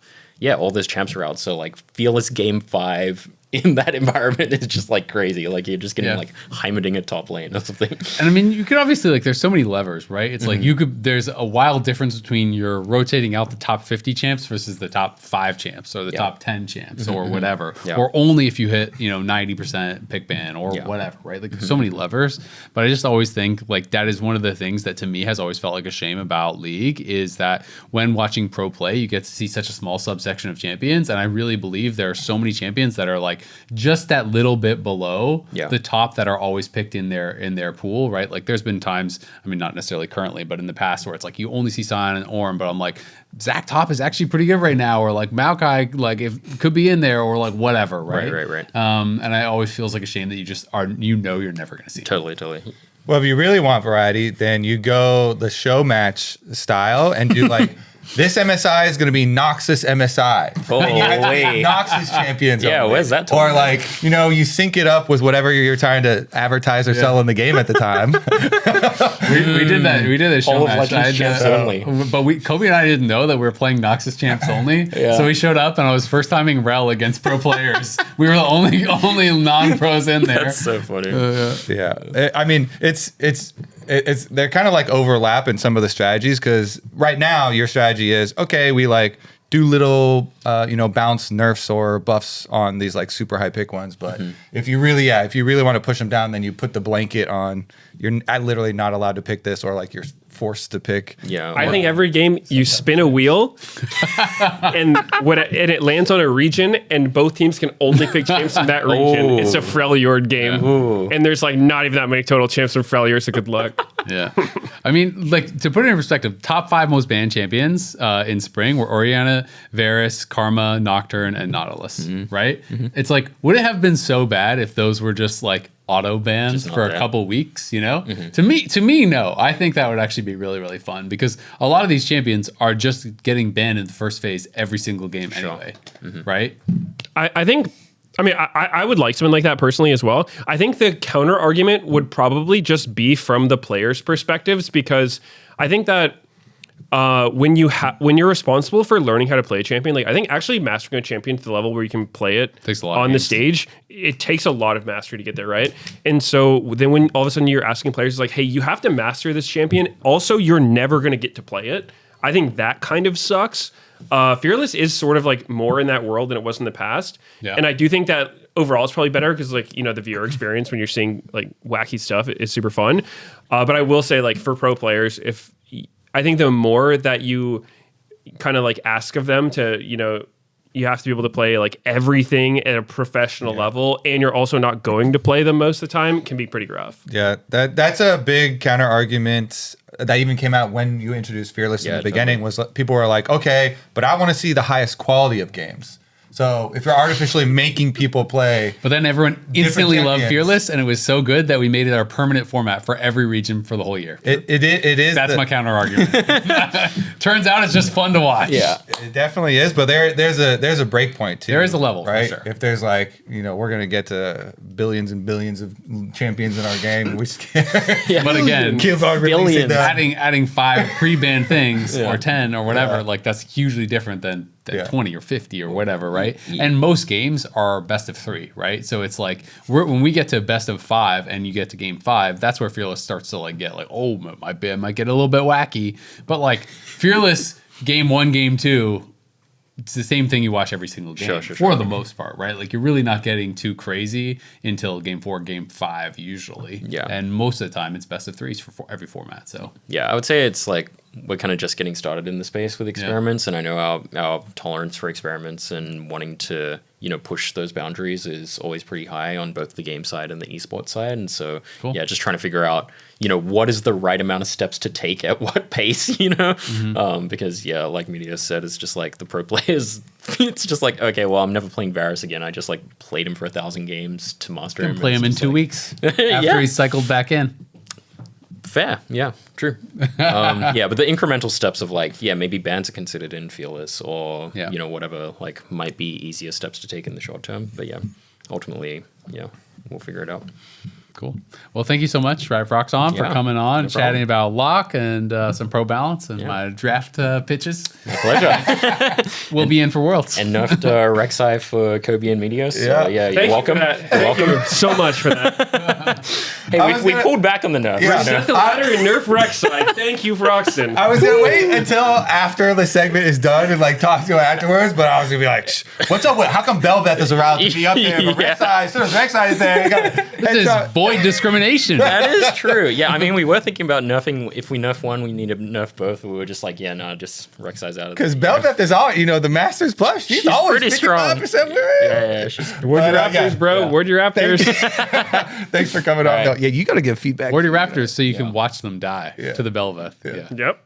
A: all those champs are out. So Fearless game 5 in that environment is just crazy. You're just getting Heimerdinger top lane or something.
C: And I mean, you could obviously there's so many levers, right? It's there's a wild difference between you're rotating out the top 50 champs versus the top 5 champs or the top 10 champs or whatever, or only if you hit 90% pick ban or whatever, right? There's so many levers, but I just always think that is one of the things that to me has always felt like a shame about League, is that when watching pro play, you get to see such a small subsection of champions, and I really believe there are so many champions that are like just that little bit below
A: Yeah.
C: the top that are always picked in their pool, right? Like there's been times, I mean, not necessarily currently, but in the past where it's like you only see Sion and Orm, but I'm like, Zach Top is actually pretty good right now, or like Maokai, like if could be in there, or like whatever, right?
A: Right.
C: And I always feels like a shame that you just are, you're never going to see it.
A: Totally.
B: Well, if you really want variety, then you go the show match style and do like this MSI is going to be Noxus MSI.
A: Oh,
B: And you have to
A: wait.
B: pick Noxus champions.
A: Yeah,
B: only.
A: where's that
B: Or
A: tournament?
B: like, you sync it up with whatever you're trying to advertise or sell in the game at the time.
C: We did that. We did a show
A: All of
C: match.
A: Legends champs only.
C: But Kobe and I didn't know that we were playing Noxus champs only.
A: Yeah.
C: So we showed up and I was first timing Rel against pro players. We were the only non-pros in there.
A: That's so funny.
B: Yeah, I mean, it's they're kind of like overlap in some of the strategies, because right now your strategy is okay. We like do little bounce nerfs or buffs on these like super high pick ones, but if you really want to push them down, then you put the blanket on. You're literally not allowed to pick this, or like you're forced to pick.
A: Yeah.
D: I think every game you spin a wheel, and it lands on a region, and both teams can only pick champs from that region. It's a Freljord game, and there's like not even that many total champs from Freljord. So good luck.
C: Yeah. I mean, like, to put it in perspective, top 5 most banned champions in spring were Orianna, Varus, Karma, Nocturne, and Nautilus, right? It's like, would it have been so bad if those were just like auto bans
A: not
C: for a
A: there.
C: couple weeks, To me, no. I think that would actually be really, really fun, because a lot of these champions are just getting banned in the first phase every single game anyway, right?
D: I think. I mean, I would like something like that personally as well. I think the counter argument would probably just be from the players' perspectives, because I think that when you're responsible for learning how to play a champion, like I think actually mastering a champion to the level where you can play it
C: Takes a lot of
D: on the
C: games.
D: stage, it takes a lot of mastery to get there, right? And so then when all of a sudden you're asking players like, hey, you have to master this champion. Also, you're never going to get to play it. I think that kind of sucks. Fearless is sort of like more in that world than it was in the past.
C: Yeah.
D: And I do think that overall it's probably better, because like, the viewer experience when you're seeing like wacky stuff is super fun. But I will say, like, for pro players, I think the more that you kind of like ask of them to, you have to be able to play like everything at a professional level, and you're also not going to play them most of the time, can be pretty rough.
B: Yeah, that's a big counter argument that even came out when you introduced Fearless in the beginning. Was people were like, okay, but I want to see the highest quality of games. So if you're artificially making people play,
C: But then everyone instantly loved
B: champions.
C: Fearless, and it was so good that we made it our permanent format for every region for the whole year.
B: it is.
C: That's my counter argument. Turns out it's just fun to watch.
A: Yeah.
B: It definitely is, but there's a break point too.
C: There is a level, for
B: right?
C: sure.
B: If there's like, we're gonna get to billions and billions of champions in our game, we just can't
C: But again,
B: keep on releasing
A: Billions.
B: them.
C: adding 5 pre-banned things or 10 or whatever,
B: Yeah.
C: like that's hugely different than
B: Yeah.
C: 20 or 50 or whatever, right? And most games are best of 3, right? So it's like when we get to best of 5 and you get to game 5, that's where Fearless starts to like get like, oh, my band might get a little bit wacky. But like Fearless game 1, game 2, it's the same thing you watch every single game for the most part, right? Like you're really not getting too crazy until game 4, game 5 usually.
A: Yeah.
C: And most of the time it's best of 3s for every format. So
A: Yeah, I would say it's like we're kind of just getting started in the space with experiments, and I know our tolerance for experiments and wanting to push those boundaries is always pretty high on both the game side and the esports side, and so just trying to figure out what is the right amount of steps to take at what pace, because like Meteos said, it's just like the pro players. It's just like, okay, well, I'm never playing Varus again. I just like played him for 1,000 games to master him.
C: play him in
A: It's
C: 2
A: like-
C: weeks after he's cycled back in.
A: Fair, yeah, true. But the incremental steps of like, maybe bans are considered in Fearless, or whatever, like might be easier steps to take in the short term. But ultimately, we'll figure it out.
C: Cool. Well, thank you so much, RiotPhroxzon, for coming on and chatting about Locke and some Pro Balance and my draft pitches.
A: My pleasure.
C: We'll be in for Worlds.
A: And nerfed Rek'Sai for Kobe and Meteos. So,
B: Yeah.
A: you're welcome.
D: Thank you so much for that.
A: Hey, we pulled back on the nerf.
B: Yeah.
D: Set the ladder and nerf Rek'Sai. Thank you, Phroxzon.
B: I was gonna wait until after the segment is done and like talk to him afterwards, but I was gonna be like, "Shh, what's up with how come Belveth is allowed to be up there but Rek'Sai, as soon as Rek'Sai is there, you got
C: This is void discrimination.
A: That is true. Yeah, I mean, we were thinking about nerfing. If we nerf one, we need to nerf both. We were just like, yeah, no, just Rek'Sai's out of
B: because Bel'Veth is all, the Masters Plus. She's always
A: pretty strong.
B: 55% win rate.
A: Yeah, she's
D: Word your Raptors, bro. Word your Raptors.
B: Thanks for coming on.
A: Right.
B: No, yeah, you got to give feedback.
C: Word your Raptors so you can watch them die to the Bel'Veth.
D: Yep.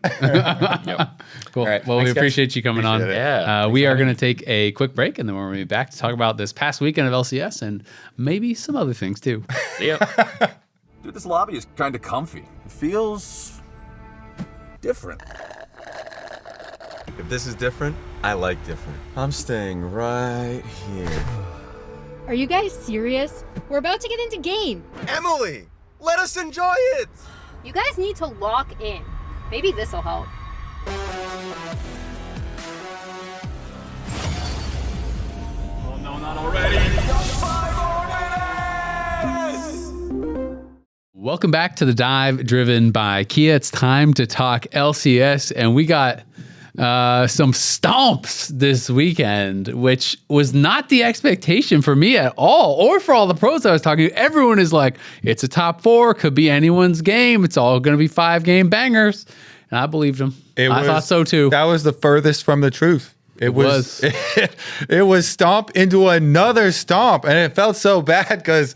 A: Yep.
C: Cool.
A: right.
C: Well,
A: Thanks,
C: we
A: guys.
C: appreciate you coming on.
B: Appreciate it.
A: Yeah.
C: We are going to take a quick break, and then we're going to be back to talk about this past weekend of LCS and maybe some other things too.
A: See ya.
E: Dude, this lobby is kind of comfy. It feels different.
F: If this is different, I like different. I'm staying right here.
G: Are you guys serious? We're about to get into game.
F: Emily, let us enjoy it!
G: You guys need to lock in. Maybe this'll help.
C: Welcome back to the dive driven by Kia. It's time to talk LCS, and we got some stomps this weekend, which was not the expectation for me at all, or for all the pros I was talking to. Everyone is like, it's a top 4, could be anyone's game. It's all going to be 5-game bangers. And I believed them. I thought so too.
B: That was the furthest from the truth. It was. It was stomp into another stomp, and it felt so bad because,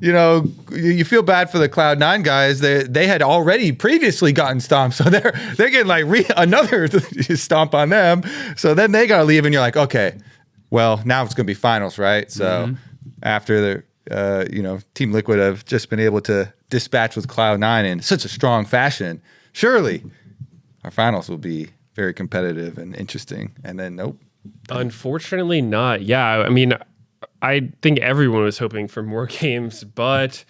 B: you feel bad for the Cloud9 guys. They had already previously gotten stomped, so they're getting like another stomp on them. So then they gotta leave, and you're like, okay, well now it's gonna be finals, right? So after the Team Liquid have just been able to dispatch with Cloud9 in such a strong fashion, surely our finals will be very competitive and interesting. And then nope.
D: Unfortunately not. Yeah, I mean, I think everyone was hoping for more games, but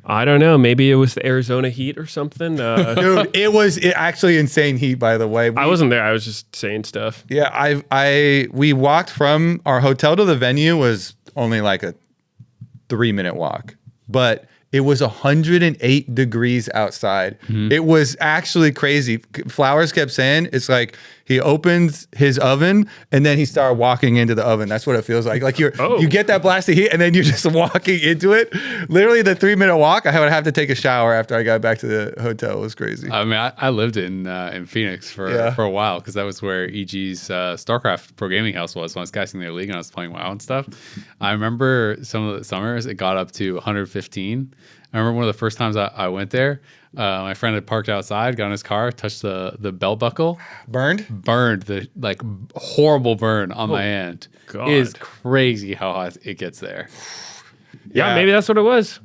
D: I don't know. Maybe it was the Arizona Heat or something.
B: Dude, it was actually insane heat, by the way.
D: I wasn't there. I was just saying stuff.
B: Yeah, we walked from our hotel to the venue was only like a 3-minute walk, but it was 108 degrees outside. It was actually crazy. Flowers kept saying it's like he opens his oven and then he started walking into the oven. That's what it feels like. Like you get that blast of heat and then you're just walking into it. Literally the 3-minute walk, I would have to take a shower after I got back to the hotel. It was crazy.
C: I mean, I lived in Phoenix for a while because that was where EG's StarCraft Pro Gaming House was when I was casting their league and I was playing WoW and stuff. I remember some of the summers it got up to 115. I remember one of the first times I went there, my friend had parked outside, got in his car, touched the belt buckle.
B: Burned,
C: the horrible burn on my hand.
D: God.
C: It is crazy how hot it gets there.
D: Yeah, maybe that's what it was.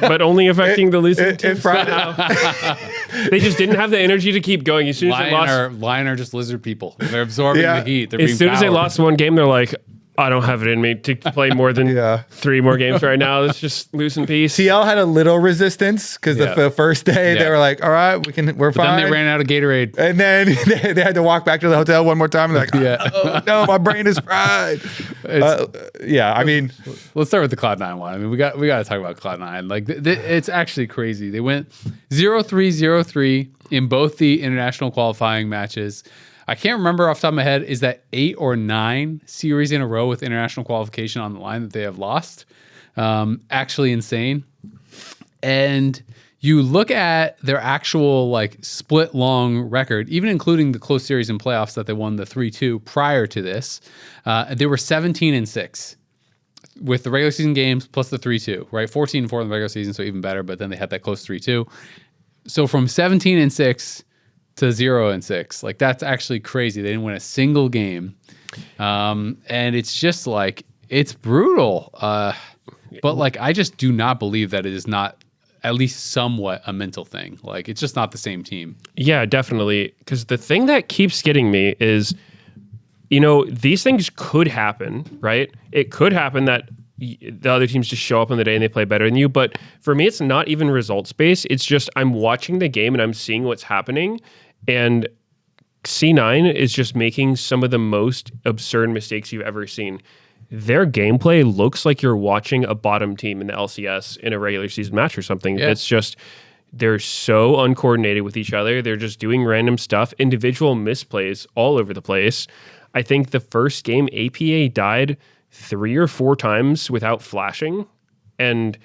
D: But only affecting the losing team. They just didn't have the energy to keep going. As soon as they lost,
C: Lion are just lizard people. They're absorbing the heat. They're
D: as soon as they
C: powered.
D: lost one game, they're like, I don't have it in me to play more than 3 more games right now. Let's just lose in peace.
B: TL had a little resistance because the first day they were like, all right, we're fine.
C: Then they ran out of Gatorade.
B: And then they had to walk back to the hotel one more time. And they're like, oh, no, my brain is fried. I mean,
C: let's start with the Cloud9 one. I mean, we got to talk about Cloud9. Like, it's actually crazy. They went 0-3-0-3 in both the international qualifying matches. I can't remember off the top of my head, is that 8 or 9 series in a row with international qualification on the line that they have lost? Actually insane. And you look at their actual split long record, even including the close series and playoffs that they won the 3-2 prior to this, they were 17-6 with the regular season games plus the 3-2, right? 14-4 in the regular season, so even better, but then they had that close 3-2. So from 17-6 to 0-6, that's actually crazy. They didn't win a single game, and it's just it's brutal. But I just do not believe that it is not at least somewhat a mental thing. It's just not the same team.
D: Yeah, definitely. Because the thing that keeps getting me is, these things could happen, right? It could happen that the other teams just show up on the day and they play better than you. But for me, it's not even results based. It's just I'm watching the game and I'm seeing what's happening. And C9 is just making some of the most absurd mistakes you've ever seen. Their gameplay looks like you're watching a bottom team in the LCS in a regular season match or something. Yeah. It's just, they're so uncoordinated with each other. They're just doing random stuff, individual misplays all over the place. I think the first game, APA died 3 or 4 times without flashing, and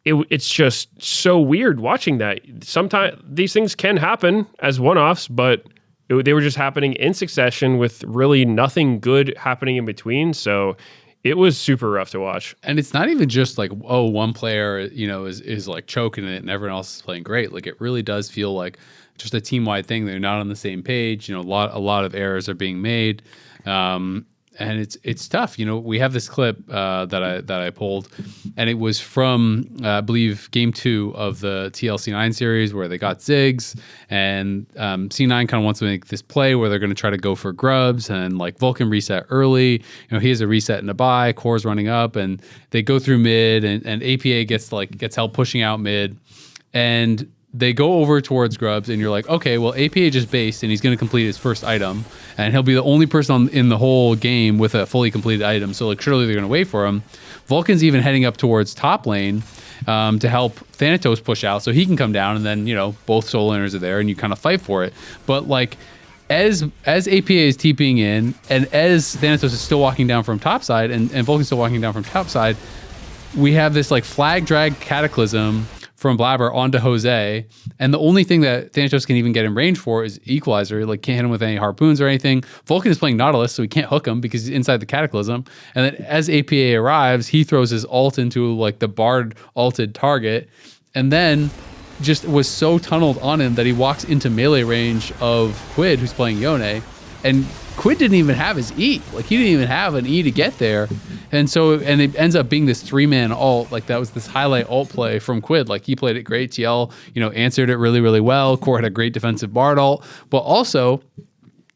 D: it's just so weird watching that. Sometimes these things can happen as one-offs, but they were just happening in succession with really nothing good happening in between. So it was super rough to watch.
C: And it's not even just like, oh, one player, is like choking it and everyone else is playing great. Like, it really does feel like just a team-wide thing. They're not on the same page. A lot of errors are being made. And it's tough. We have this clip that I pulled, and it was from I believe game 2 of the TLC9 series where they got Ziggs, and C9 kind of wants to make this play where they're going to try to go for grubs, and like Vulcan reset early. He has a reset and a buy. Core's running up, and they go through mid, and APA gets help pushing out mid, and they go over towards grubs, and you're like, okay, well, APA just based, and he's going to complete his first item, and he'll be the only person in the whole game with a fully completed item. So, like, surely they're going to wait for him. Vulcan's even heading up towards top lane to help Thanatos push out, so he can come down, and then both soul laners are there, and you kind of fight for it. But like, as APA is TPing in, and as Thanatos is still walking down from top side, and Vulcan's still walking down from top side, we have this like flag drag cataclysm from Blabber onto Jose, and the only thing that Thanatos can even get in range for is Equalizer. Like, can't hit him with any harpoons or anything. Vulcan is playing Nautilus, so he can't hook him because he's inside the Cataclysm. And then as APA arrives, he throws his ult into like the Bard ulted target, and then just was so tunneled on him that he walks into melee range of Quid, who's playing Yone, and Quid didn't even have his E. Like, he didn't even have an E to get there. And it ends up being this 3-man ult. Like, that was this highlight ult play from Quid. Like, he played it great. TL, answered it really, really well. Core had a great defensive Bard ult. But also,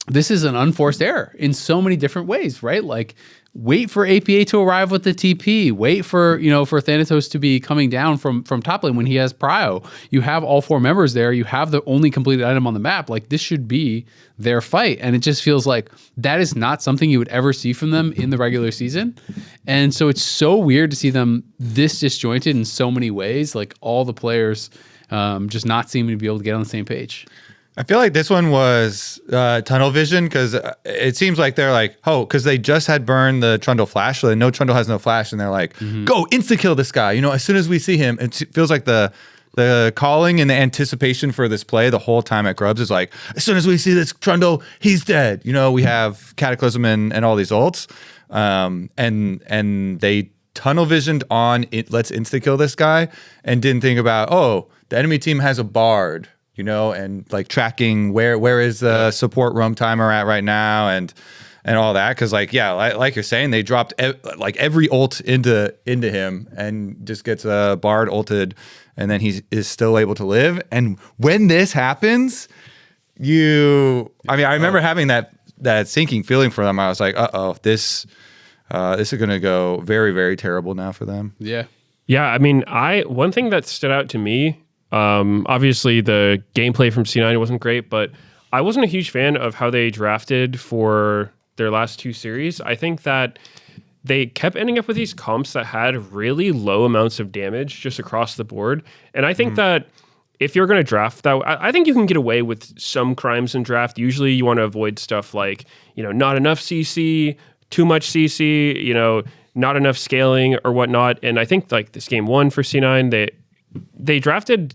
C: this is an unforced error in so many different ways, right? Like, wait for APA to arrive with the TP. Wait for Thanatos to be coming down from top lane when he has prio. You have all 4 members there. You have the only completed item on the map. Like, this should be their fight. And it just feels like that is not something you would ever see from them in the regular season. And so it's so weird to see them this disjointed in so many ways. Like, all the players just not seeming to be able to get on the same page.
B: I feel like this one was tunnel vision, because it seems like they're like, because they just had burned the Trundle flash, so they know Trundle has no flash, and they're like, go insta-kill this guy. As soon as we see him, it feels like the calling and the anticipation for this play the whole time at Grubs is like, as soon as we see this Trundle, he's dead. We have Cataclysm and all these ults, and they tunnel visioned on it, let's insta-kill this guy, and didn't think about, the enemy team has a Bard, and like tracking where is the support roam timer at right now, and all that, because like you're saying, they dropped every ult into him, and just gets a Bard ulted, and then he is still able to live. And when this happens, I remember having that sinking feeling for them. I was like, this is going to go very, very terrible now for them.
D: Yeah. One thing that stood out to me. Obviously, the gameplay from C9 wasn't great, but I wasn't a huge fan of how they drafted for their last 2 series. I think that they kept ending up with these comps that had really low amounts of damage just across the board. And I think that if you're going to draft that, I think you can get away with some crimes in draft. Usually you want to avoid stuff like, not enough CC, too much CC, not enough scaling or whatnot. And I think like this game 1 for C9, they drafted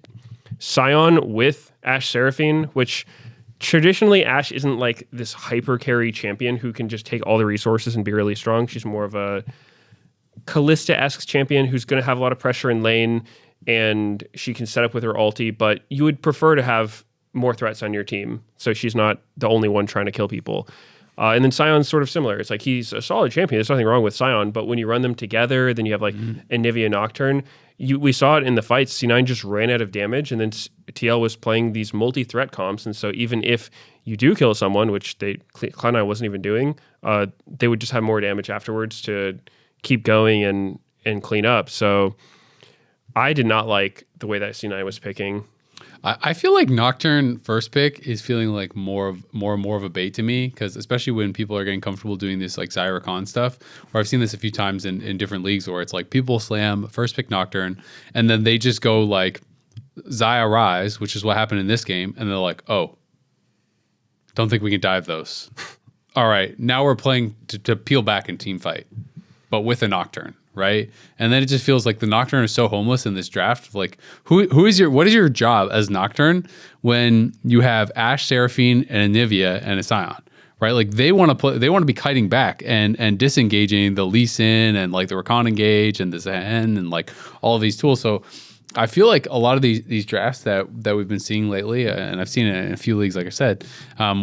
D: Scion with Ashe Seraphine, which traditionally Ashe isn't like this hyper carry champion who can just take all the resources and be really strong. She's more of a Kalista-esque champion who's going to have a lot of pressure in lane, and she can set up with her ulti, but you would prefer to have more threats on your team, so she's not the only one trying to kill people. And then Sion's sort of similar. It's like he's a solid champion. There's nothing wrong with Sion, but when you run them together, then you have like Anivia Nocturne. We saw it in the fights. C9 just ran out of damage, and then TL was playing these multi-threat comps, and so even if you do kill someone, which Cloud9 wasn't even doing, they would just have more damage afterwards to keep going and clean up. So I did not like the way that C9 was picking.
C: I feel like Nocturne first pick is feeling like more and more of a bait to me, because especially when people are getting comfortable doing this like Zyra Khan stuff, where I've seen this a few times in different leagues where it's like people slam first pick Nocturne and then they just go like Xayah Rise, which is what happened in this game, and they're like, oh, don't think we can dive those. All right, now we're playing to peel back and team fight. but with a Nocturne, right? And then it just feels like the Nocturne is so homeless in this draft. Like, what is your job as Nocturne when you have Ashe, Seraphine, and a Anivia and a Scion, right? Like, they want to play, they want to be kiting back and disengaging the Lee Sin and like the Rakan engage and the Zen and like all of these tools. So I feel like a lot of these drafts that we've been seeing lately, and I've seen it in a few leagues, like I said,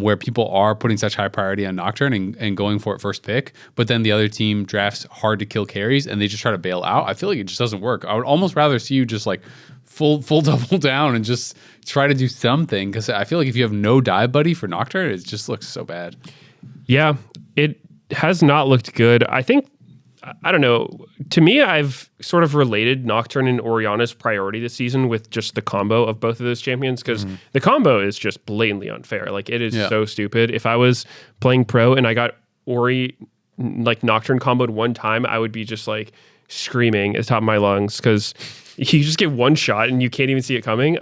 C: where people are putting such high priority on Nocturne and going for it first pick, but then the other team drafts hard to kill carries and they just try to bail out. I feel like it just doesn't work. I would almost rather see you just like full double down and just try to do something, because I feel like if you have no dive buddy for Nocturne, it just looks so bad.
D: Yeah, it has not looked good. I think, I don't know. To me, I've sort of related Nocturne and Orianna's priority this season with just the combo of both of those champions, because the combo is just blatantly unfair. Like, it is so stupid. If I was playing pro and I got Ori, like, Nocturne comboed one time, I would be just like screaming at the top of my lungs, because you just get one shot and you can't even see it coming.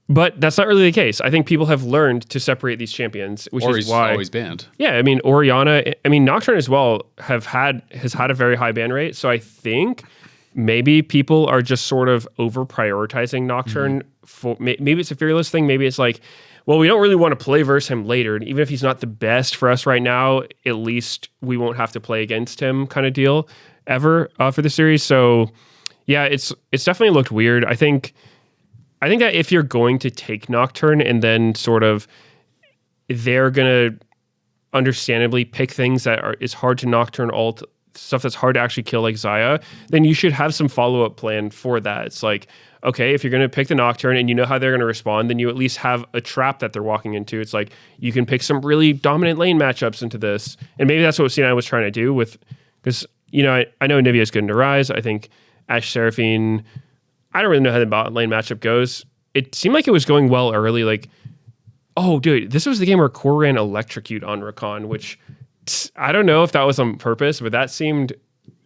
D: But that's not really the case. I think people have learned to separate these champions, which is why
C: always banned.
D: Yeah, I mean, Orianna, I mean, Nocturne as well has had a very high ban rate. So I think maybe people are just sort of over prioritizing Nocturne. For maybe it's a fearless thing. Maybe it's like, well, we don't really want to play versus him later, and even if he's not the best for us right now, at least we won't have to play against him, kind of deal ever for the series. So yeah, it's definitely looked weird. I think that if you're going to take Nocturne and then sort of they're going to understandably pick things that is hard to Nocturne ult, stuff that's hard to actually kill like Xayah, then you should have some follow-up plan for that. It's like, okay, if you're going to pick the Nocturne and you know how they're going to respond, then you at least have a trap that they're walking into. It's like, you can pick some really dominant lane matchups into this. And maybe that's what C9 was trying to do with, because, you know, I know Anivia is good into Rise. I think Ashe Seraphine, I don't really know how the bot lane matchup goes. It seemed like it was going well early. Like, oh, dude, this was the game where Core ran Electrocute on Rakan, which I don't know if that was on purpose, but that seemed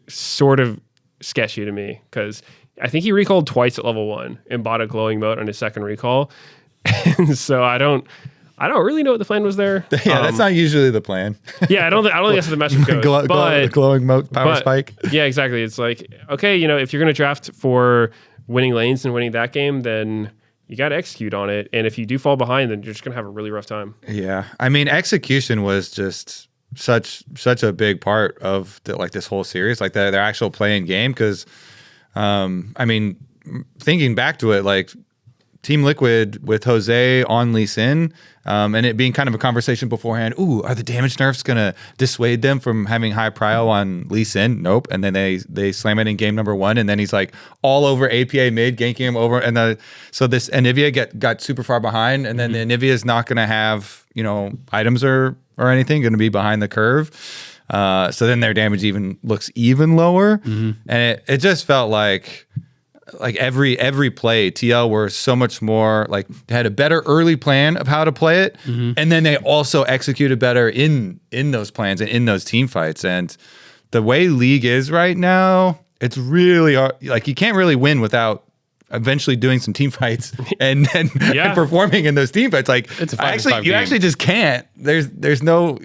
D: sort of sketchy to me, because I think he recalled twice at level 1 and bought a glowing mote on his second recall. And so I don't really know what the plan was there.
B: Yeah, that's not usually the plan.
D: Yeah, I don't think that's how the matchup goes.
B: The glowing mote power spike.
D: Yeah, exactly. It's like, okay, you know, if you're going to draft for winning lanes and winning that game, then you got to execute on it. And if you do fall behind, then you're just going to have a really rough time.
B: Yeah. I mean, execution was just such a big part of this whole series, like their actual playing game. Because, I mean, thinking back to it, like Team Liquid with Jose on Lee Sin, and it being kind of a conversation beforehand. Ooh, are the damage nerfs gonna dissuade them from having high prio on Lee Sin? Nope. And then they slam it in game number 1, and then he's like all over APA mid, ganking him over, and so this Anivia got super far behind, and then the Anivia is not gonna have, you know, items or anything, gonna be behind the curve. So then their damage looks even lower, and it just felt like every play, TL were so much more like they had a better early plan of how to play it, and then they also executed better in those plans and in those team fights. And the way League is right now, it's really like you can't really win without eventually doing some team fights and performing in those team fights. Like,
C: it's a
B: you actually just can't. There's no.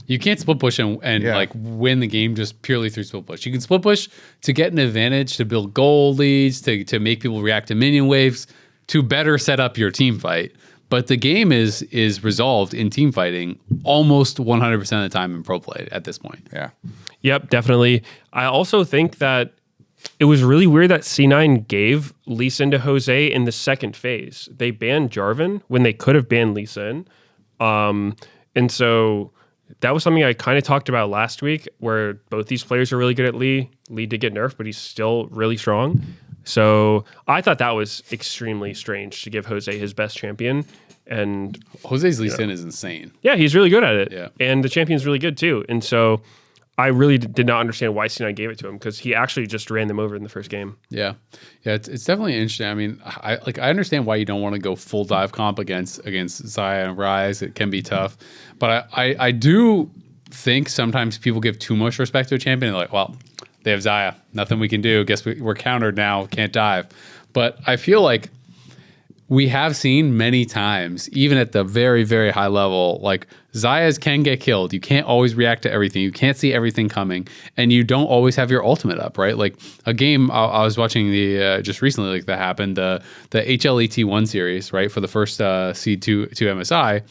C: You can't split push and like win the game just purely through split push. You can split push to get an advantage, to build goal leads, to make people react to minion waves, to better set up your team fight. But the game is resolved in team fighting almost 100% of the time in pro play at this point.
B: Yeah.
D: Yep, definitely. I also think that it was really weird that C9 gave Lee Sin to Jose in the second phase. They banned Jarvan when they could have banned Lee Sin. And so that was something I kind of talked about last week, where both these players are really good at Lee. Lee did get nerfed, but he's still really strong. So I thought that was extremely strange to give Jose his best champion. And
C: Jose's Lee Sin is insane.
D: Yeah, he's really good at it.
C: Yeah.
D: And the champion's really good too. And so I really did not understand why C9 gave it to him, because he actually just ran them over in the first game.
C: Yeah, it's definitely interesting. I mean, I understand why you don't want to go full dive comp against Xayah and Rise. It can be tough, but I do think sometimes people give too much respect to a champion. They're like, well, they have Xayah, nothing we can do. Guess we're countered now, can't dive. But I feel like we have seen many times, even at the very, very high level, like Zayas can get killed. You can't always react to everything. You can't see everything coming, and you don't always have your ultimate up, right? Like a game I was watching just recently, like that happened, the HLET1 series, right, for the first seed to MSI.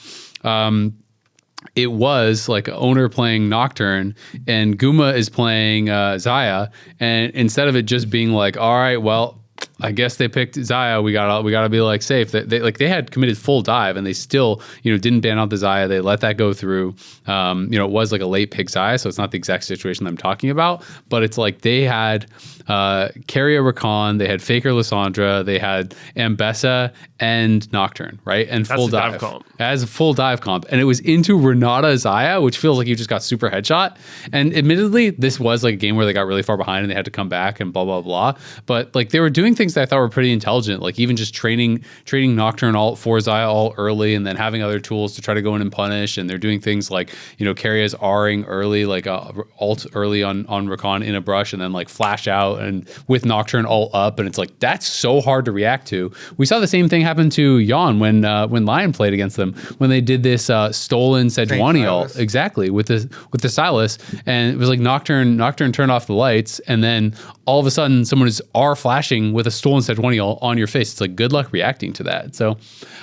C: It was like owner playing Nocturne and Guma is playing Zaya, and instead of it just being like, all right, well, I guess they picked Zaya. We gotta be like safe. They had committed full dive and they still didn't ban out the Zaya. They let that go through. It was like a late pick Zaya, so it's not the exact situation I'm talking about. But it's like they had Carrier Rakan, they had Faker Lissandra, they had Ambessa and Nocturne, right? And full dive comp. As a full dive comp, and it was into Renata Zaya, which feels like you just got super headshot. And admittedly, this was like a game where they got really far behind and they had to come back and blah blah blah. But like they were doing things that I thought were pretty intelligent, like even just trading Nocturne ult for Zaya all early, and then having other tools to try to go in and punish. And they're doing things like Carrier's R-ing early, like ult early on Rakan in a brush, and then like flash out and with Nocturne ult up, and it's like that's so hard to react to. We saw the same thing happen to Lyon when Lyon played against them when they did this stolen Sejuani ult, exactly with the Silas, and it was like Nocturne turned off the lights, and then all of a sudden someone is R flashing with a stolen Sejuani ult on your face. It's like good luck reacting to that. So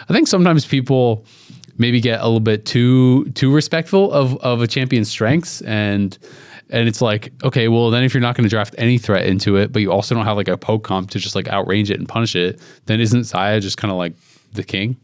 C: I think sometimes people maybe get a little bit too respectful of a champion's strengths, and it's like, okay, well then if you're not going to draft any threat into it, but you also don't have like a poke comp to just like outrange it and punish it, then isn't Zaya just kind of like the king?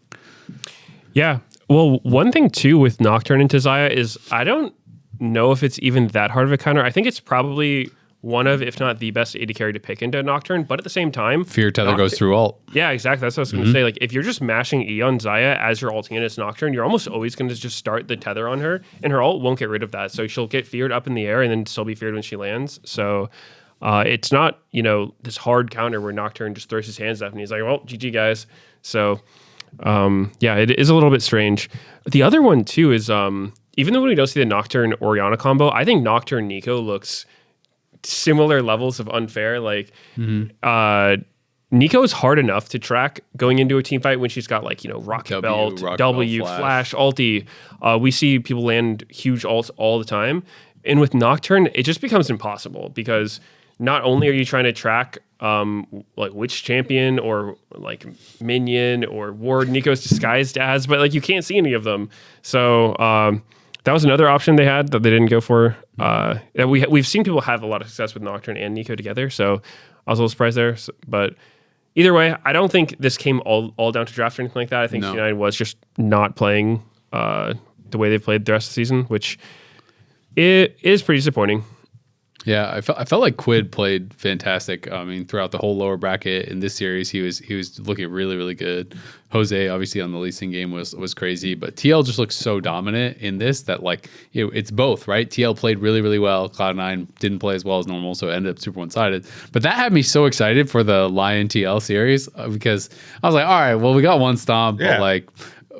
D: Yeah. Well, one thing too with Nocturne into Zaya is I don't know if it's even that hard of a counter. I think it's probably one of, if not the best AD carry to pick into Nocturne, but at the same time,
C: Fear Tether goes through ult.
D: Yeah, exactly. That's what I was going to say. Like, if you're just mashing E on Zaya as you're ulting in as Nocturne, you're almost always going to just start the tether on her, and her ult won't get rid of that. So she'll get feared up in the air and then still be feared when she lands. So it's not, this hard counter where Nocturne just throws his hands up and he's like, well, GG guys. So yeah, it is a little bit strange. The other one too is even though we don't see the Nocturne Orianna combo, I think Nocturne Nico looks similar levels of unfair. Like Nico is hard enough to track going into a team fight when she's got like rocket belt, W, flash, ulti. We see people land huge ults all the time, and with Nocturne it just becomes impossible because not only are you trying to track like which champion or like minion or ward Nico's disguised as, but like you can't see any of them. So that was another option they had that they didn't go for. We've seen people have a lot of success with Nocturne and Nico together, so I was a little surprised there. But either way, I don't think this came all down to draft or anything like that. I think C9 was just not playing the way they played the rest of the season, which it is pretty disappointing.
C: Yeah, I felt like Quid played fantastic. I mean, throughout the whole lower bracket in this series, he was looking really, really good. Jose, obviously on the leasing game was crazy, but TL just looks so dominant in this that like it's both, right? TL played really, really well. Cloud9 didn't play as well as normal, so it ended up super one-sided. But that had me so excited for the Lyon TL series because I was like, all right, well we got one stomp,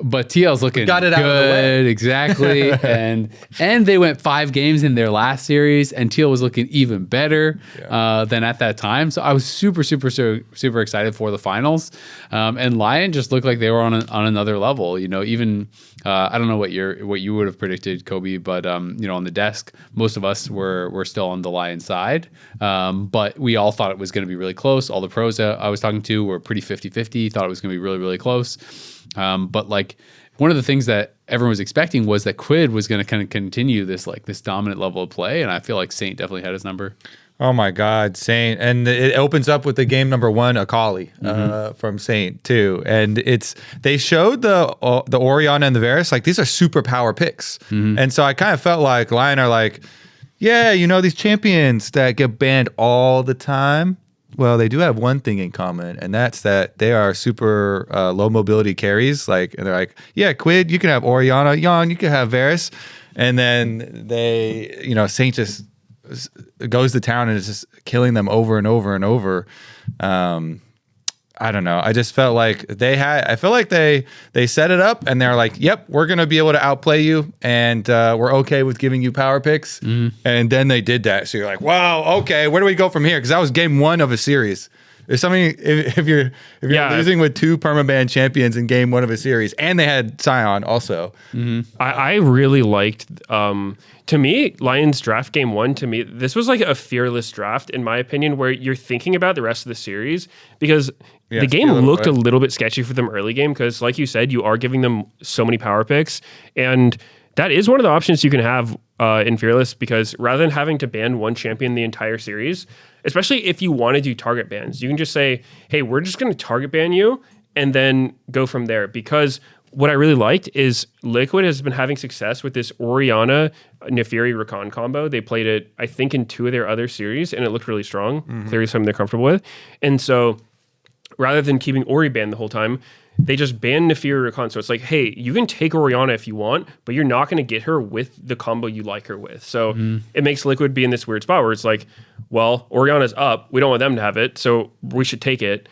C: but TL's looking
B: got it
C: good,
B: out of the way.
C: Exactly, and they went 5 games in their last series, and TL was looking even better than at that time. So I was super excited for the finals, and Lyon just looked like they were on another level. Even I don't know what you would have predicted, Kobe, but on the desk, most of us were still on the Lyon side, but we all thought it was going to be really close. All the pros that I was talking to were pretty 50-50, thought it was going to be really, really close. But like one of the things that everyone was expecting was that Quid was going to kind of continue this dominant level of play, and I feel like Saint definitely had his number.
B: Oh my God, Saint, and it opens up with the game number 1, Akali from Saint too, and they showed the Orianna and the Varus, like these are super power picks, and so I kind of felt like Lyon are like, yeah, these champions that get banned all the time. Well, they do have one thing in common, and that's that they are super low mobility carries. And they're like, yeah, Quid, you can have Orianna, Yon, you can have Varus, and then they, Saint just goes to town and is just killing them over and over and over. I don't know. I just felt like I feel like they set it up and they're like, yep, we're going to be able to outplay you and we're okay with giving you power picks. And then they did that. So you're like, wow, okay, where do we go from here? Because that was game 1 of a series. If something, if you're
D: Yeah.
B: losing with 2 permaban champions in game 1 of a series, and they had Scion also.
D: I really liked. To me, Lyon's draft game 1. To me, this was like a fearless draft, in my opinion, where you're thinking about the rest of the series because the game looked a little bit sketchy for them early game because, like you said, you are giving them so many power picks, and that is one of the options you can have in Fearless because rather than having to ban one champion the entire series, especially if you want to do target bans, you can just say, hey, we're just going to target ban you and then go from there. Because what I really liked is Liquid has been having success with this Orianna Neferi Rakan combo. They played it, I think, in 2 of their other series, and it looked really strong. Clearly something they're comfortable with. And so rather than keeping Ori banned the whole time, they just banned Neferi Rakan. So it's like, hey, you can take Orianna if you want, but you're not going to get her with the combo you like her with. So it makes Liquid be in this weird spot where it's like, well, Orianna's up. We don't want them to have it, so we should take it.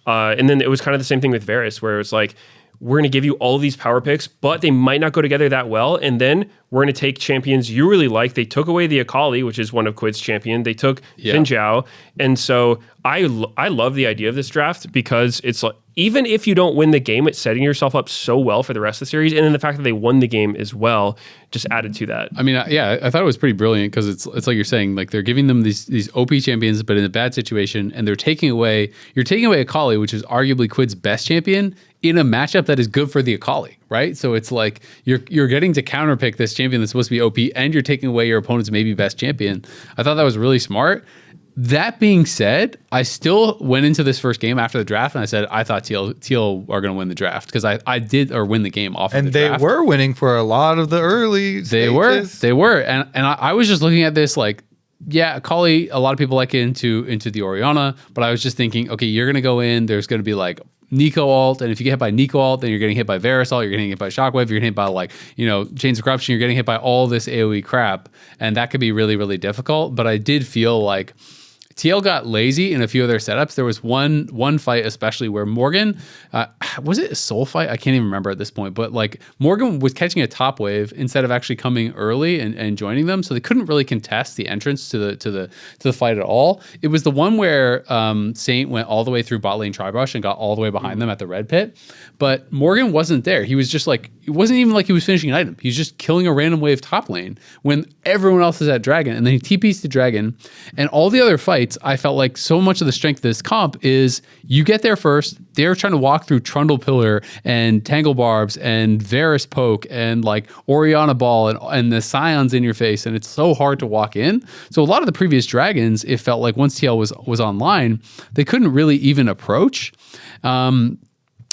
D: And then it was kind of the same thing with Varus, where it's like, we're going to give you all of these power picks, but they might not go together that well. And then we're going to take champions you really like. They took away the Akali, which is one of Quid's champion. They took Xin Zhao. And so I love the idea of this draft because it's like, even if you don't win the game, it's setting yourself up so well for the rest of the series. And then the fact that they won the game as well just added to that.
C: I mean, I thought it was pretty brilliant because it's like you're saying, like they're giving them these OP champions, but in a bad situation, and you're taking away Akali, which is arguably Quid's best champion, in a matchup that is good for the Akali, right? So it's like you're getting to counterpick this champion that's supposed to be OP, and you're taking away your opponent's maybe best champion. I thought that was really smart. That being said, I still went into this first game after the draft and I said I thought TL are going to win the draft because I did or win the game off of the draft.
B: And they were winning for a lot of the early stages.
C: They were. And I was just looking at this like, yeah, Akali, a lot of people like it into the Orianna, but I was just thinking, okay, you're going to go in, there's going to be like Nico ult, and if you get hit by Nico ult, then you're getting hit by Varus ult, you're getting hit by Shockwave, you're getting hit by like, Chains of Corruption, you're getting hit by all this AoE crap, and that could be really, really difficult. But I did feel like TL got lazy in a few of their setups. There was one fight especially where Morgan, was it a soul fight? I can't even remember at this point, but like Morgan was catching a top wave instead of actually coming early and joining them, so they couldn't really contest the entrance to the fight at all. It was the one where Saint went all the way through bot lane Tribrush and got all the way behind them at the red pit, but Morgan wasn't there. He was just like, it wasn't even like he was finishing an item. He was just killing a random wave top lane when everyone else is at Dragon, and then he TPs to Dragon, and all the other fights, I felt like so much of the strength of this comp is you get there first, they're trying to walk through Trundle Pillar and Tangle Barbs and Varus Poke and like Orianna Ball and the Scions in your face, and it's so hard to walk in. So a lot of the previous Dragons, it felt like once TL was online, they couldn't really even approach.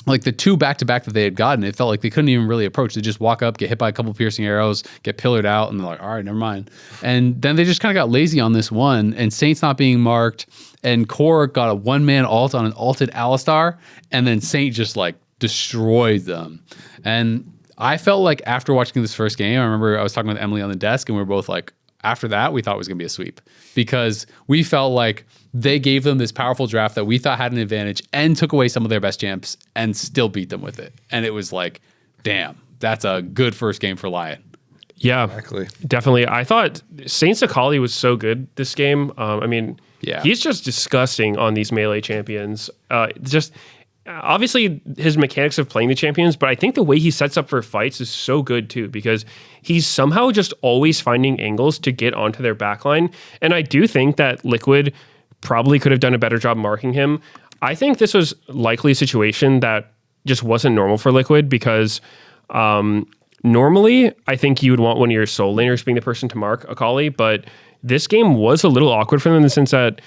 C: Like the 2 back-to-back that they had gotten, it felt like they couldn't even really approach. They just walk up, get hit by a couple piercing arrows, get pillared out, and they're like, all right, never mind. And then they just kind of got lazy on this one, and Saint's not being marked, and Core got a one-man ult on an ulted Alistar, and then Saint just like destroyed them. And I felt like after watching this first game, I remember I was talking with Emily on the desk, and we were both like, after that, we thought it was going to be a sweep because we felt like they gave them this powerful draft that we thought had an advantage and took away some of their best champs and still beat them with it. And it was like, damn, that's a good first game for Lyon.
D: Yeah,
B: Exactly.
D: Definitely. I thought Saint Akali was so good this game. He's just disgusting on these melee champions. Obviously his mechanics of playing the champions, but I think the way he sets up for fights is so good too, because he's somehow just always finding angles to get onto their backline. And I do think that Liquid probably could have done a better job marking him. I think this was likely a situation that just wasn't normal for Liquid because normally I think you would want one of your soul laners being the person to mark Akali, but this game was a little awkward for them in the sense that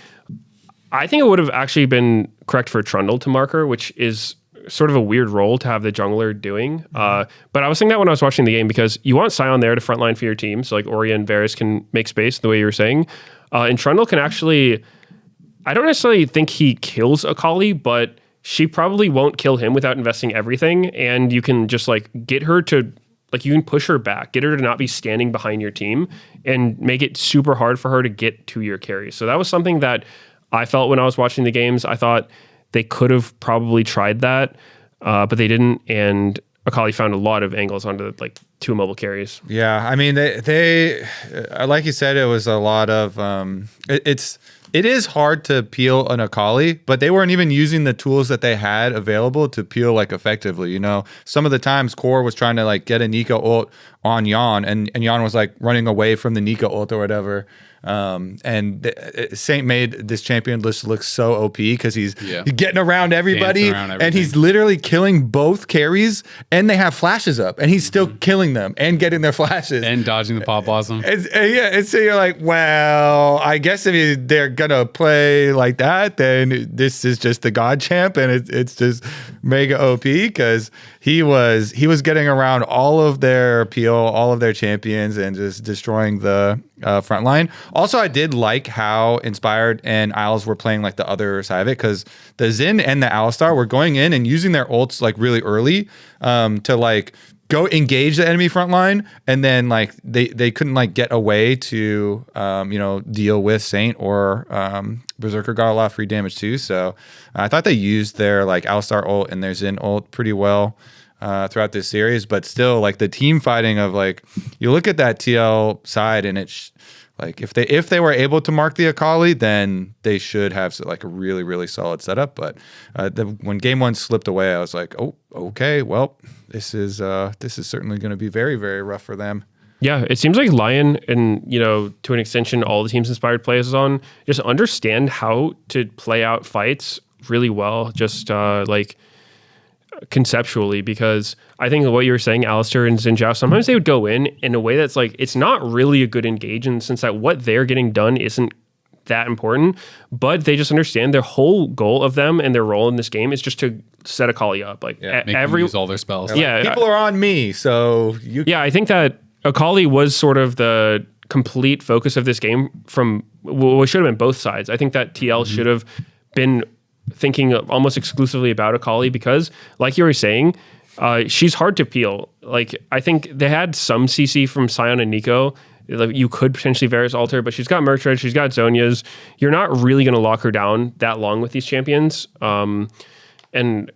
D: I think it would have actually been correct for Trundle to mark her, which is sort of a weird role to have the jungler doing. But I was thinking that when I was watching the game because you want Scion there to frontline for your team, so like Ori and Varus can make space the way you were saying. And Trundle can actually, I don't necessarily think he kills Akali, but she probably won't kill him without investing everything. And you can just like get her to, like you can push her back, get her to not be standing behind your team and make it super hard for her to get to your carry. So that was something that I felt when I was watching the games. I thought they could have probably tried that, but they didn't. And Akali found a lot of angles onto like 2 mobile carries.
B: Yeah, I mean they like you said, it was a lot of it is hard to peel an Akali, but they weren't even using the tools that they had available to peel like effectively. You know, some of the times Core was trying to like get a Nico ult on Yon, and Yon was like running away from the Nico ult or whatever. Saint made this champion list look so OP because he's getting around everybody, and he's literally killing both carries, and they have flashes up, and he's still killing them and getting their flashes
C: and dodging the pop blossom.
B: And so you're like, well, I guess if they're gonna play like that, then this is just the God champ, and it's just mega OP because he was getting around all of their peel, all of their champions, and just destroying the front line. Also, I did like how Inspired and Isles were playing like the other side of it, because the Xin and the Alistar were going in and using their ults like really early to like go engage the enemy front line, and then like they couldn't like get away to deal with Saint, or Berserker got a lot of free damage too. So I thought they used their like Alistar ult and their Xin ult pretty well throughout this series. But still, like the team fighting of like, you look at that TL side, and it's like if they were able to mark the Akali, then they should have like a really, really solid setup. But when game 1 slipped away, I was like, oh, okay, well, this is certainly going to be very, very rough for them.
D: Yeah, it seems like Lyon and, to an extension, all the teams Inspired plays on just understand how to play out fights really well, just like conceptually, because I think what you were saying, Alistair and Xin Zhao, sometimes they would go in a way that's like, it's not really a good engage, in the sense that what they're getting done isn't that important, but they just understand their whole goal of them and their role in this game is just to set Akali up. Like
C: make them use all their spells.
D: Yeah,
B: people are on me, so you.
D: Yeah, I think that Akali was sort of the complete focus of this game from what should have been both sides. I think that TL should have been thinking almost exclusively about Akali, because like you were saying, she's hard to peel. Like I think they had some CC from Sion and Nico. You could potentially Varus alter, but she's got Merchant, she's got Zonia's. You're not really going to lock her down that long with these champions. And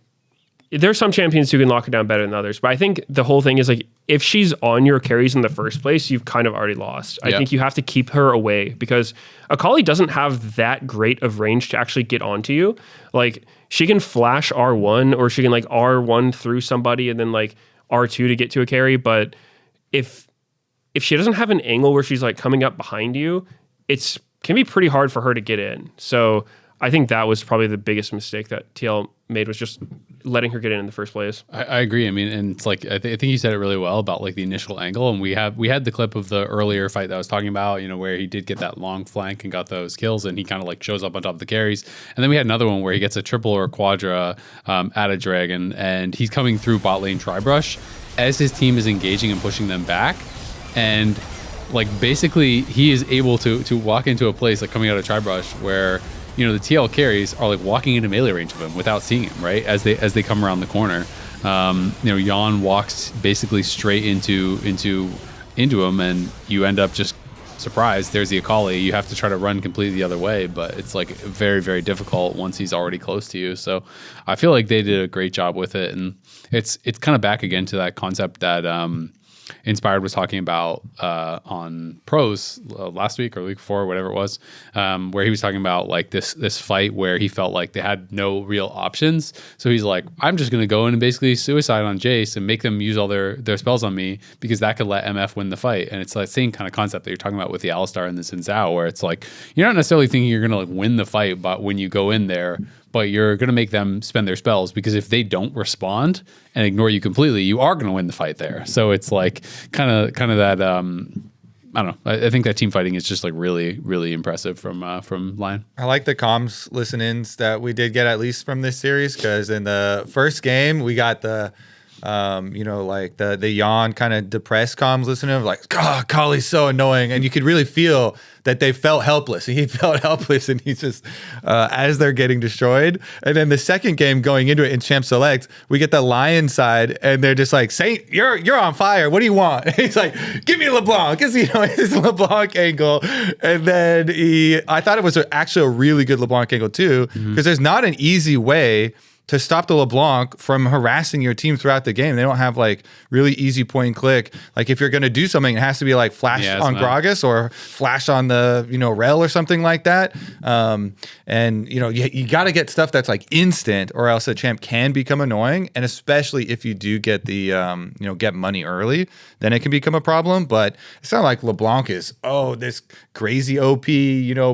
D: there's some champions who can lock her down better than others. But I think the whole thing is like, if she's on your carries in the first place, you've kind of already lost. I think you have to keep her away, because Akali doesn't have that great of range to actually get onto you. Like she can flash R1, or she can like R1 through somebody and then like R2 to get to a carry. But if she doesn't have an angle where she's like coming up behind you, can be pretty hard for her to get in. So I think that was probably the biggest mistake that TL made, was just letting her get in the first place.
C: I agree. I mean, and it's like I think you said it really well about like the initial angle, and we had the clip of the earlier fight that I was talking about, where he did get that long flank and got those kills, and he kind of like shows up on top of the carries. And then we had another one where he gets a triple or quadra at a dragon, and he's coming through bot lane Tribrush as his team is engaging and pushing them back, and like basically he is able to walk into a place like coming out of Tribrush where the TL carries are like walking into melee range of him without seeing him, right? As they come around the corner. Yon walks basically straight into him, and you end up just surprised. There's the Akali. You have to try to run completely the other way, but it's like very, very difficult once he's already close to you. So I feel like they did a great job with it, and it's kind of back again to that concept that Inspired was talking about on Pros last week or the week before, whatever it was, where he was talking about like this fight where he felt like they had no real options. So he's like, I'm just going to go in and basically suicide on Jace and make them use all their spells on me, because that could let MF win the fight. And it's that same kind of concept that you're talking about with the Alistar and the Xin Zhao, where it's like, you're not necessarily thinking you're going to like win the fight, but when you go in there, but you're going to make them spend their spells, because if they don't respond and ignore you completely, you are going to win the fight there. So it's like kind of that, I don't know. I think that team fighting is just like really, really impressive from Lyon.
B: I like the comms listen-ins that we did get, at least from this series, because in the first game, we got the like the yawn kind of depressed comms listening, like, God, Kali's so annoying. And you could really feel that they felt helpless. And he felt helpless, and he's just, as they're getting destroyed. And then the second game going into it in Champ Select, we get the Lion side, and they're just like, Saint, you're on fire. What do you want? And he's like, give me LeBlanc. Because, his LeBlanc angle. And then I thought it was actually a really good LeBlanc angle too, because there's not an easy way to stop the LeBlanc from harassing your team throughout the game. They don't have like really easy point and click. Like if you're going to do something, it has to be like flash on Gragas or flash on the, Rel or something like that. And you got to get stuff that's like instant, or else the champ can become annoying. And especially if you do get the, get money early, then it can become a problem. But it's not like LeBlanc is, this crazy OP,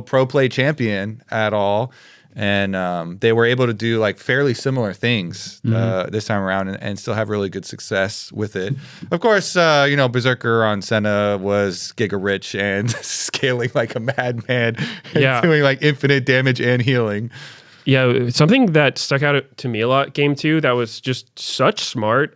B: pro play champion at all. And they were able to do like fairly similar things this time around and still have really good success with it. Of course, Berserker on Senna was giga rich and scaling like a madman and doing like infinite damage and healing.
D: Yeah, something that stuck out to me a lot, game 2, that was just such smart.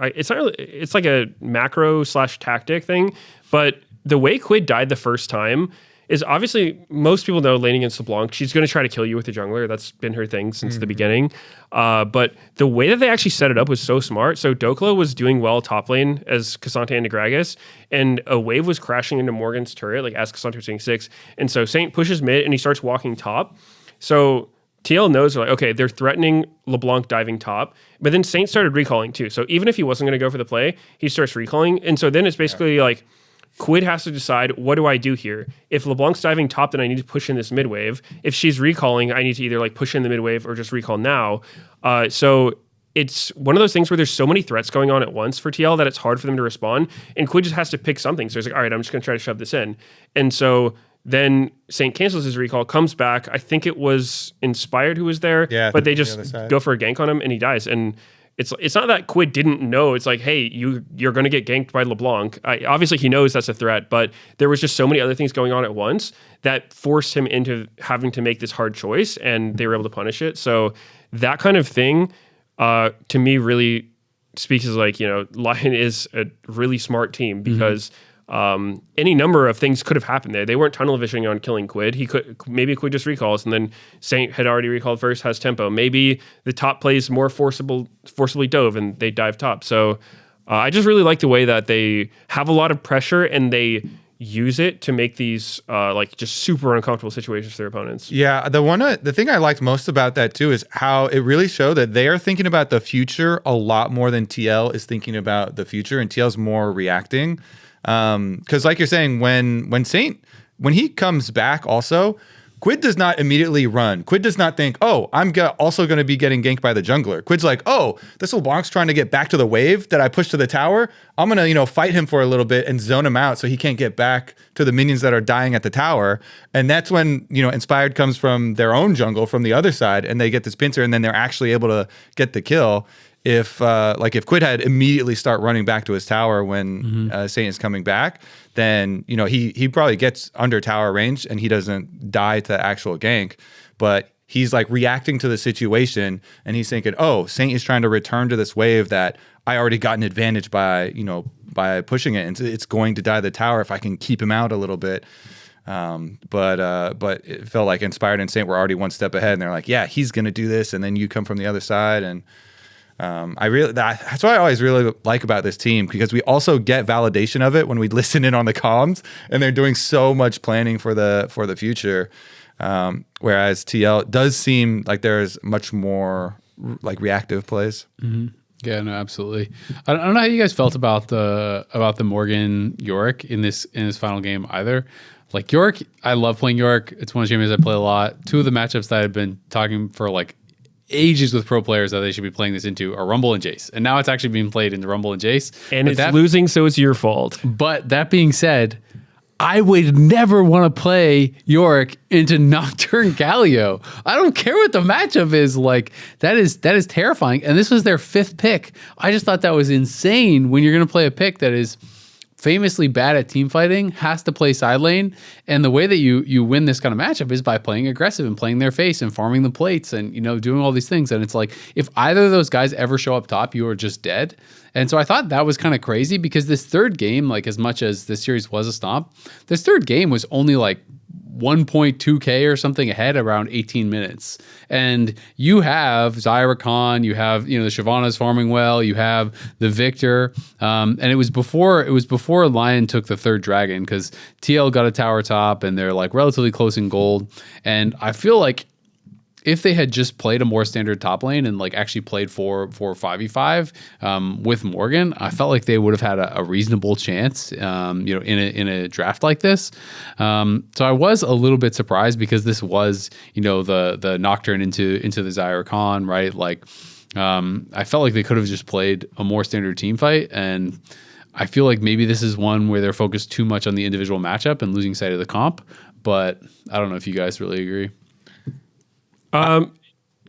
D: It's not really, it's like a macro / tactic thing, but the way Quid died the first time is obviously, most people know laning against LeBlanc, she's going to try to kill you with the jungler. That's been her thing since the beginning. But the way that they actually set it up was so smart. So Dokla was doing well top lane as Cassante and Gragas, and a wave was crashing into Morgan's turret, like as Cassante was doing 6. And so Saint pushes mid and he starts walking top. So TL knows, like, okay, they're threatening LeBlanc diving top, but then Saint started recalling too. So even if he wasn't going to go for the play, he starts recalling. And so then it's basically like, Quid has to decide, what do I do here? If LeBlanc's diving top, then I need to push in this mid wave. If she's recalling, I need to either like push in the mid wave or just recall now. So it's one of those things where there's so many threats going on at once for TL that it's hard for them to respond. And Quid just has to pick something. So he's like, all right, I'm just going to try to shove this in. And so then Saint cancels his recall, comes back. I think it was Inspired who was there, but they just go for a gank on him and he dies. And it's not that Quid didn't know. It's like, hey, you're going to get ganked by LeBlanc. Obviously, he knows that's a threat, but there was just so many other things going on at once that forced him into having to make this hard choice, and they were able to punish it. So that kind of thing, to me, really speaks as like, Lyon is a really smart team because any number of things could have happened there. They weren't tunnel visioning on killing Quid. Maybe Quid just recalls, and then Saint had already recalled first, has tempo. Maybe the top plays more forcibly dove, and they dive top. So I just really like the way that they have a lot of pressure and they use it to make these like just super uncomfortable situations for their opponents.
B: Yeah, the thing I liked most about that too is how it really showed that they are thinking about the future a lot more than TL is thinking about the future, and TL's more reacting. Because like you're saying, when Saint, when he comes back also, Quid does not immediately run. Quid does not think, I'm also going to be getting ganked by the jungler. Quid's like, this LeBlanc's trying to get back to the wave that I pushed to the tower. I'm going to, fight him for a little bit and zone him out so he can't get back to the minions that are dying at the tower. And that's when, Inspired comes from their own jungle from the other side and they get this pincer and then they're actually able to get the kill. If Quid had immediately start running back to his tower when Saint is coming back, then he probably gets under tower range and he doesn't die to actual gank, but he's like reacting to the situation and he's thinking, Saint is trying to return to this wave that I already got an advantage by pushing it, and it's going to die the tower if I can keep him out a little bit. But it felt like Inspired and Saint were already one step ahead, and they're like, yeah, he's gonna do this, and then you come from the other side and. That's what I always really like about this team, because we also get validation of it when we listen in on the comms, and they're doing so much planning for the future. Whereas TL does seem like there's much more like reactive plays.
C: Mm-hmm. Yeah, no, absolutely. I don't know how you guys felt about the Morgan Yorick in this final game either. Like Yorick, I love playing Yorick. It's one of the champions I play a lot. Two of the matchups that I've been talking for like ages with pro players that they should be playing this into are Rumble and Jace. And now it's actually being played into Rumble and Jace.
D: And it's losing, so it's your fault.
C: But that being said, I would never want to play Yorick into Nocturne Galio. I don't care what the matchup is. Like, that is terrifying. And this was their 5th pick. I just thought that was insane when you're going to play a pick that is famously bad at team fighting, has to play side lane, and the way that you win this kind of matchup is by playing aggressive and playing their face and farming the plates and doing all these things. And it's like, if either of those guys ever show up top, you are just dead. And so I thought that was kind of crazy, because this third game, like as much as this series was a stomp, this third game was only like 1.2K or something ahead around 18 minutes. And you have Zyra Khan, you have, the Shyvana's farming well, you have the Victor. And it was before Lyon took the third dragon, because TL got a tower top and they're like relatively close in gold. And I feel like if they had just played a more standard top lane and like actually played 4-5v5 with Morgan, I felt like they would have had a reasonable chance, in a draft like this. So I was a little bit surprised because this was, the Nocturne into the Zyra Khan, right? Like, I felt like they could have just played a more standard team fight, and I feel like maybe this is one where they're focused too much on the individual matchup and losing sight of the comp. But I don't know if you guys really agree.
D: Go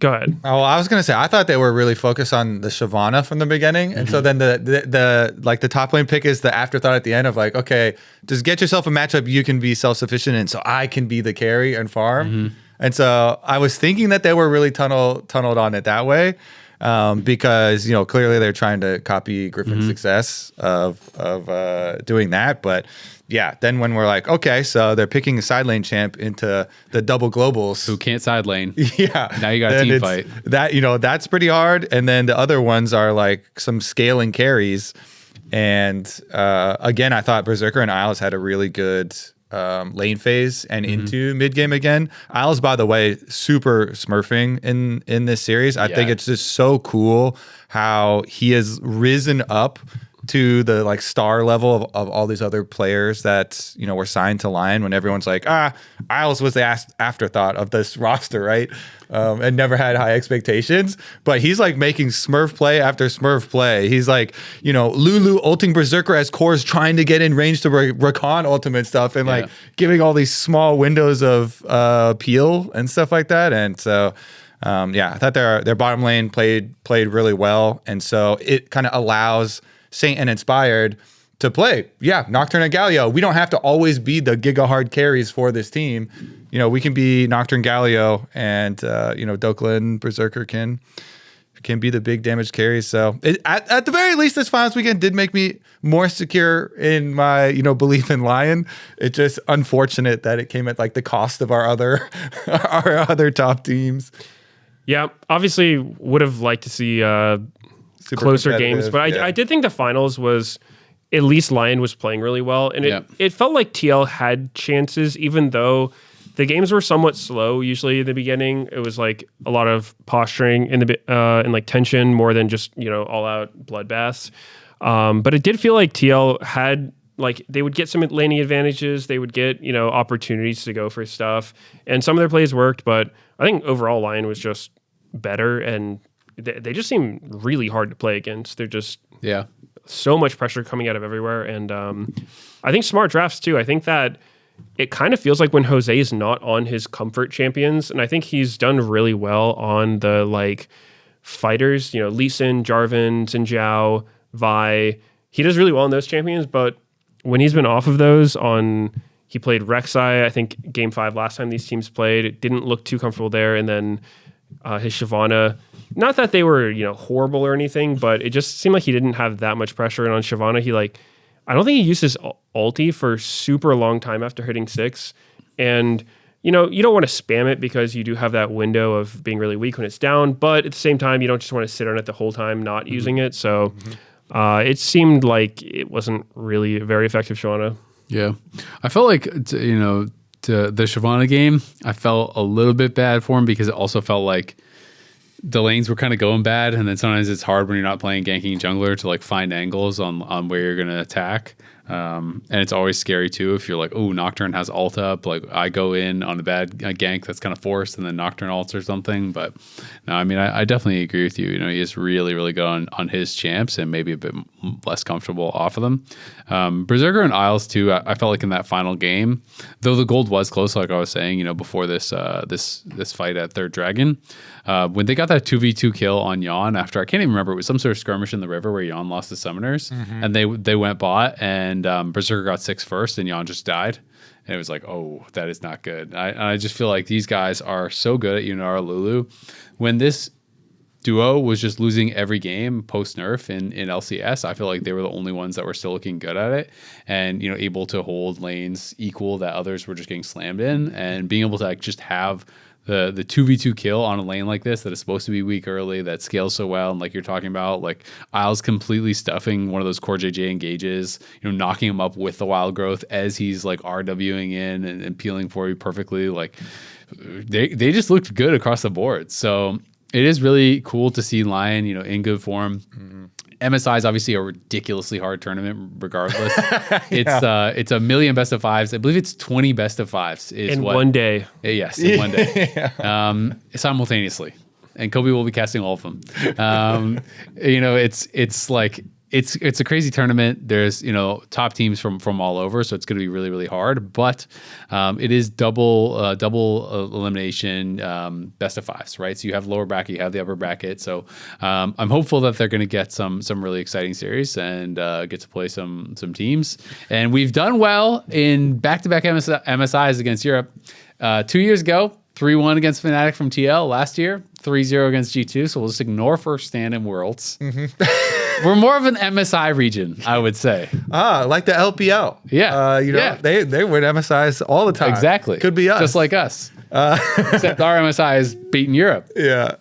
D: ahead.
B: Oh, I was gonna say I thought they were really focused on the Shyvana from the beginning, and so then the top lane pick is the afterthought at the end of like, okay, just get yourself a matchup you can be self-sufficient in, so I can be the carry and farm. And so I was thinking that they were really tunneled on it that way, because clearly they're trying to copy Griffin's success of doing that, but. Yeah, then when we're like, okay, so they're picking a side lane champ into the double globals.
C: Who can't side lane.
B: Yeah.
C: Now you got a team fight.
B: That's pretty hard. And then the other ones are like some scaling carries. And again, I thought Berserker and Isles had a really good lane phase and into mid game again. Isles, by the way, super smurfing in this series. I think it's just so cool how he has risen up to the like star level of all these other players that were signed to Lyon, when everyone's like, Isles was the afterthought of this roster, right? And never had high expectations, but he's like making Smurf play after Smurf play. He's like, Lulu ulting Berserker as Core's trying to get in range to Rakan ultimate stuff, and like giving all these small windows of peel and stuff like that. And so I thought their bottom lane played really well, and so it kind of allows Saint and Inspired to play. Yeah, Nocturne and Galio. We don't have to always be the giga hard carries for this team. We can be Nocturne, Galio, and Dokkan, Berserker can be the big damage carries. So at the very least, this finals weekend did make me more secure in my belief in Lyon. It's just unfortunate that it came at like the cost of our other top teams.
D: Yeah, obviously would have liked to see closer games, but I did think the finals was, at least Lyon was playing really well, and it felt like TL had chances, even though the games were somewhat slow. Usually in the beginning, it was like a lot of posturing and like tension more than just all out bloodbaths. But it did feel like TL had, like, they would get some laning advantages, they would get opportunities to go for stuff, and some of their plays worked. But I think overall Lyon was just better, and they just seem really hard to play against. They're just so much pressure coming out of everywhere. And I think smart drafts too. I think that it kind of feels like when Jose is not on his comfort champions, and I think he's done really well on the like fighters, Lee Sin, Jarvan, Xin Zhao, Vi. He does really well on those champions, but when he's been off of those he played Rek'Sai, I think game 5 last time these teams played. It didn't look too comfortable there. And then his Shyvana, not that they were, horrible or anything, but it just seemed like he didn't have that much pressure. And on Shyvana, I don't think he used his ulti for super long time after hitting 6. And, you don't want to spam it because you do have that window of being really weak when it's down. But at the same time, you don't just want to sit on it the whole time not using it. So it seemed like it wasn't really a very effective Shyvana. Yeah.
C: I felt like, to the Shyvana game, I felt a little bit bad for him because it also felt like the lanes were kind of going bad, and then sometimes it's hard when you're not playing ganking jungler to like find angles on where you're going to attack. And it's always scary too if you're like, oh, Nocturne has ult up, like I go in on a bad gank that's kind of forced, and then Nocturne ults or something. But no, I mean, I definitely agree with you. He is really, really good on his champs, and maybe a bit less comfortable off of them. Berserker and Isles too. I felt like in that final game, though the gold was close, like I was saying, before this fight at Third Dragon, when they got that 2v2 kill on Yon after, I can't even remember, it was some sort of skirmish in the river where Yon lost the summoners, and they went bot, and Berserker got 6 first, and Yon just died. And it was like, oh, that is not good. I just feel like these guys are so good at Yunara Lulu. When this duo was just losing every game post nerf in LCS, I feel like they were the only ones that were still looking good at it, and able to hold lanes equal that others were just getting slammed in, and being able to just have the 2v2 kill on a lane like this that is supposed to be weak early, that scales so well, and like you're talking about, like Azael's completely stuffing one of those core JJ engages, knocking him up with the wild growth as he's like RWing in and peeling for you perfectly. Like they just looked good across the board. So it is really cool to see Lyon, in good form. MSI is obviously a ridiculously hard tournament, regardless. It's a million best of fives. I believe it's 20 best of fives.
D: One day.
C: Yes, in one day. Simultaneously. And Kobe will be casting all of them. It's like it's a crazy tournament. There's top teams from all over, so it's going to be really, really hard. But it is double elimination, best of fives, right? So you have lower bracket, you have the upper bracket. So I'm hopeful that they're going to get some really exciting series and get to play some teams. And we've done well in back-to-back MSIs against Europe. 2 years ago, 3-1 against Fnatic from TL. Last year, 3-0 against G2. So we'll just ignore first stand in Worlds. Mm-hmm. We're more of an MSI region, I would say.
B: Like the LPL.
C: Yeah.
B: They win MSIs all the time.
C: Exactly.
B: Could be us.
C: Just like us. Except our MSI is beating Europe.
B: Yeah.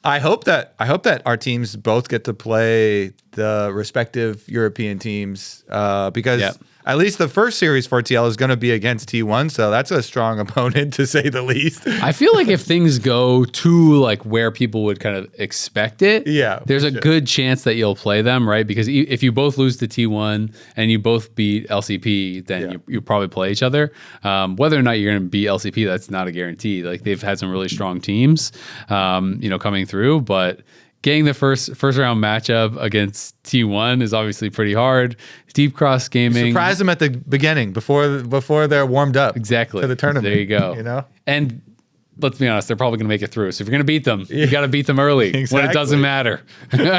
B: I hope that our teams both get to play the respective European teams because at least the first series for TL is going to be against T1, so that's a strong opponent to say the least.
C: I feel like if things go to like where people would kind of expect it, there's a good chance that you'll play them, right? Because if you both lose to T1 and you both beat LCP, then you probably play each other. Whether or not you're going to beat LCP, that's not a guarantee. Like they've had some really strong teams, coming through, but getting the first round matchup against T1 is obviously pretty hard. Deep Cross Gaming.
B: Surprise them at the beginning before they're warmed up.
C: Exactly.
B: To the tournament.
C: There you go. And let's be honest, they're probably going to make it through. So if you're going to beat them, you got to beat them early when it doesn't matter. Because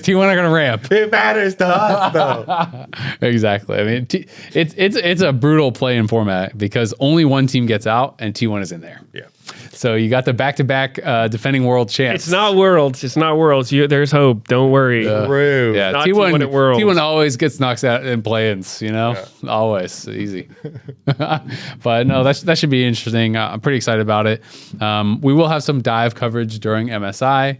C: T1 are going to ramp.
B: It matters to us, though.
C: Exactly. I mean, it's a brutal play-in format because only one team gets out and T1 is in there.
B: Yeah.
C: So you got the back-to-back defending world champs.
D: It's not Worlds. There's hope. Don't worry.
B: True.
C: Yeah,
D: not T1 at Worlds.
C: T1 always gets knocked out in play-ins, Always. Easy. But no, that should be interesting. I'm pretty excited about it. We will have some dive coverage during MSI.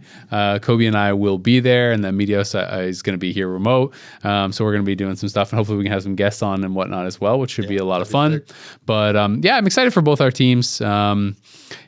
C: Kobe and I will be there, and then Meteos is going to be here remote. So we're going to be doing some stuff, and hopefully we can have some guests on and whatnot as well, which should be a lot of fun. Sick. But I'm excited for both our teams.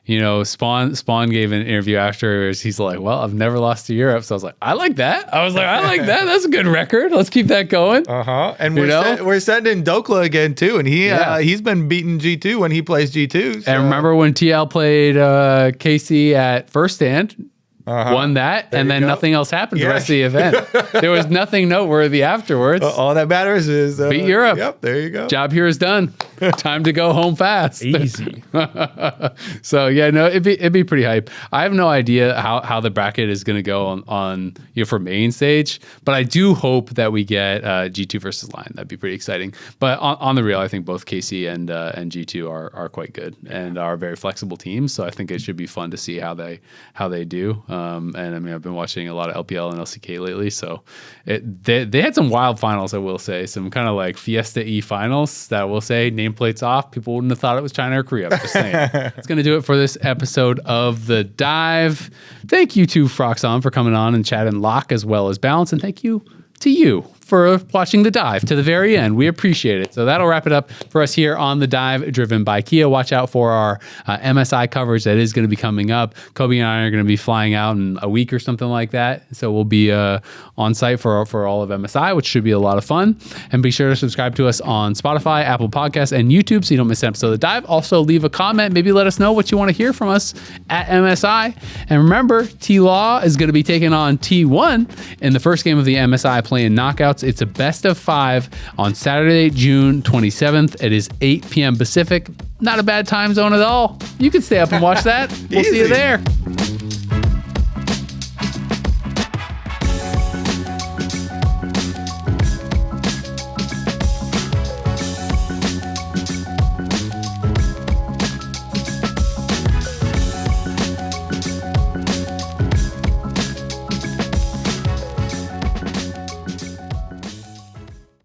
C: Spawn gave an interview afterwards. He's like, well, I've never lost to Europe. So I was like, I like that. That's a good record. Let's keep that going.
B: And we're sending Dokla again, too. And he's been beating G2 when he plays G2. So.
C: And remember when TL played KC at first stand? Won that, and then nothing else happened the rest of the event. There was nothing noteworthy afterwards.
B: All that matters is
C: beat Europe.
B: Yep, there you go.
C: Job here is done. Time to go home fast.
D: Easy.
C: So it'd be pretty hype. I have no idea how the bracket is going to go on for main stage, but I do hope that we get G2 versus Lyon. That'd be pretty exciting. But on the real, I think both KC and G2 are quite good and are very flexible teams. So I think it should be fun to see how they do. And I mean, I've been watching a lot of LPL and LCK lately, so they had some wild finals, I will say, some kind of like Fiesta-y finals that I will say, nameplates off. People wouldn't have thought it was China or Korea. I'm just saying. That's going to do it for this episode of The Dive. Thank you to RiotPhroxzon for coming on and chatting Locke as well as Balance, and thank you to you for watching The Dive to the very end. We appreciate it. So that'll wrap it up for us here on The Dive, driven by Kia. Watch out for our MSI coverage that is going to be coming up. Kobe and I are going to be flying out in a week or something like that. So we'll be on site for all of MSI, which should be a lot of fun. And be sure to subscribe to us on Spotify, Apple Podcasts, and YouTube so you don't miss an episode of The Dive. Also, leave a comment. Maybe let us know what you want to hear from us at MSI. And remember, TLAW is going to be taking on T1 in the first game of the MSI Play-In Knockouts. It's a best of 5 on Saturday, June 27th. It is 8 p.m. Pacific. Not a bad time zone at all. You can stay up and watch that. We'll see you there.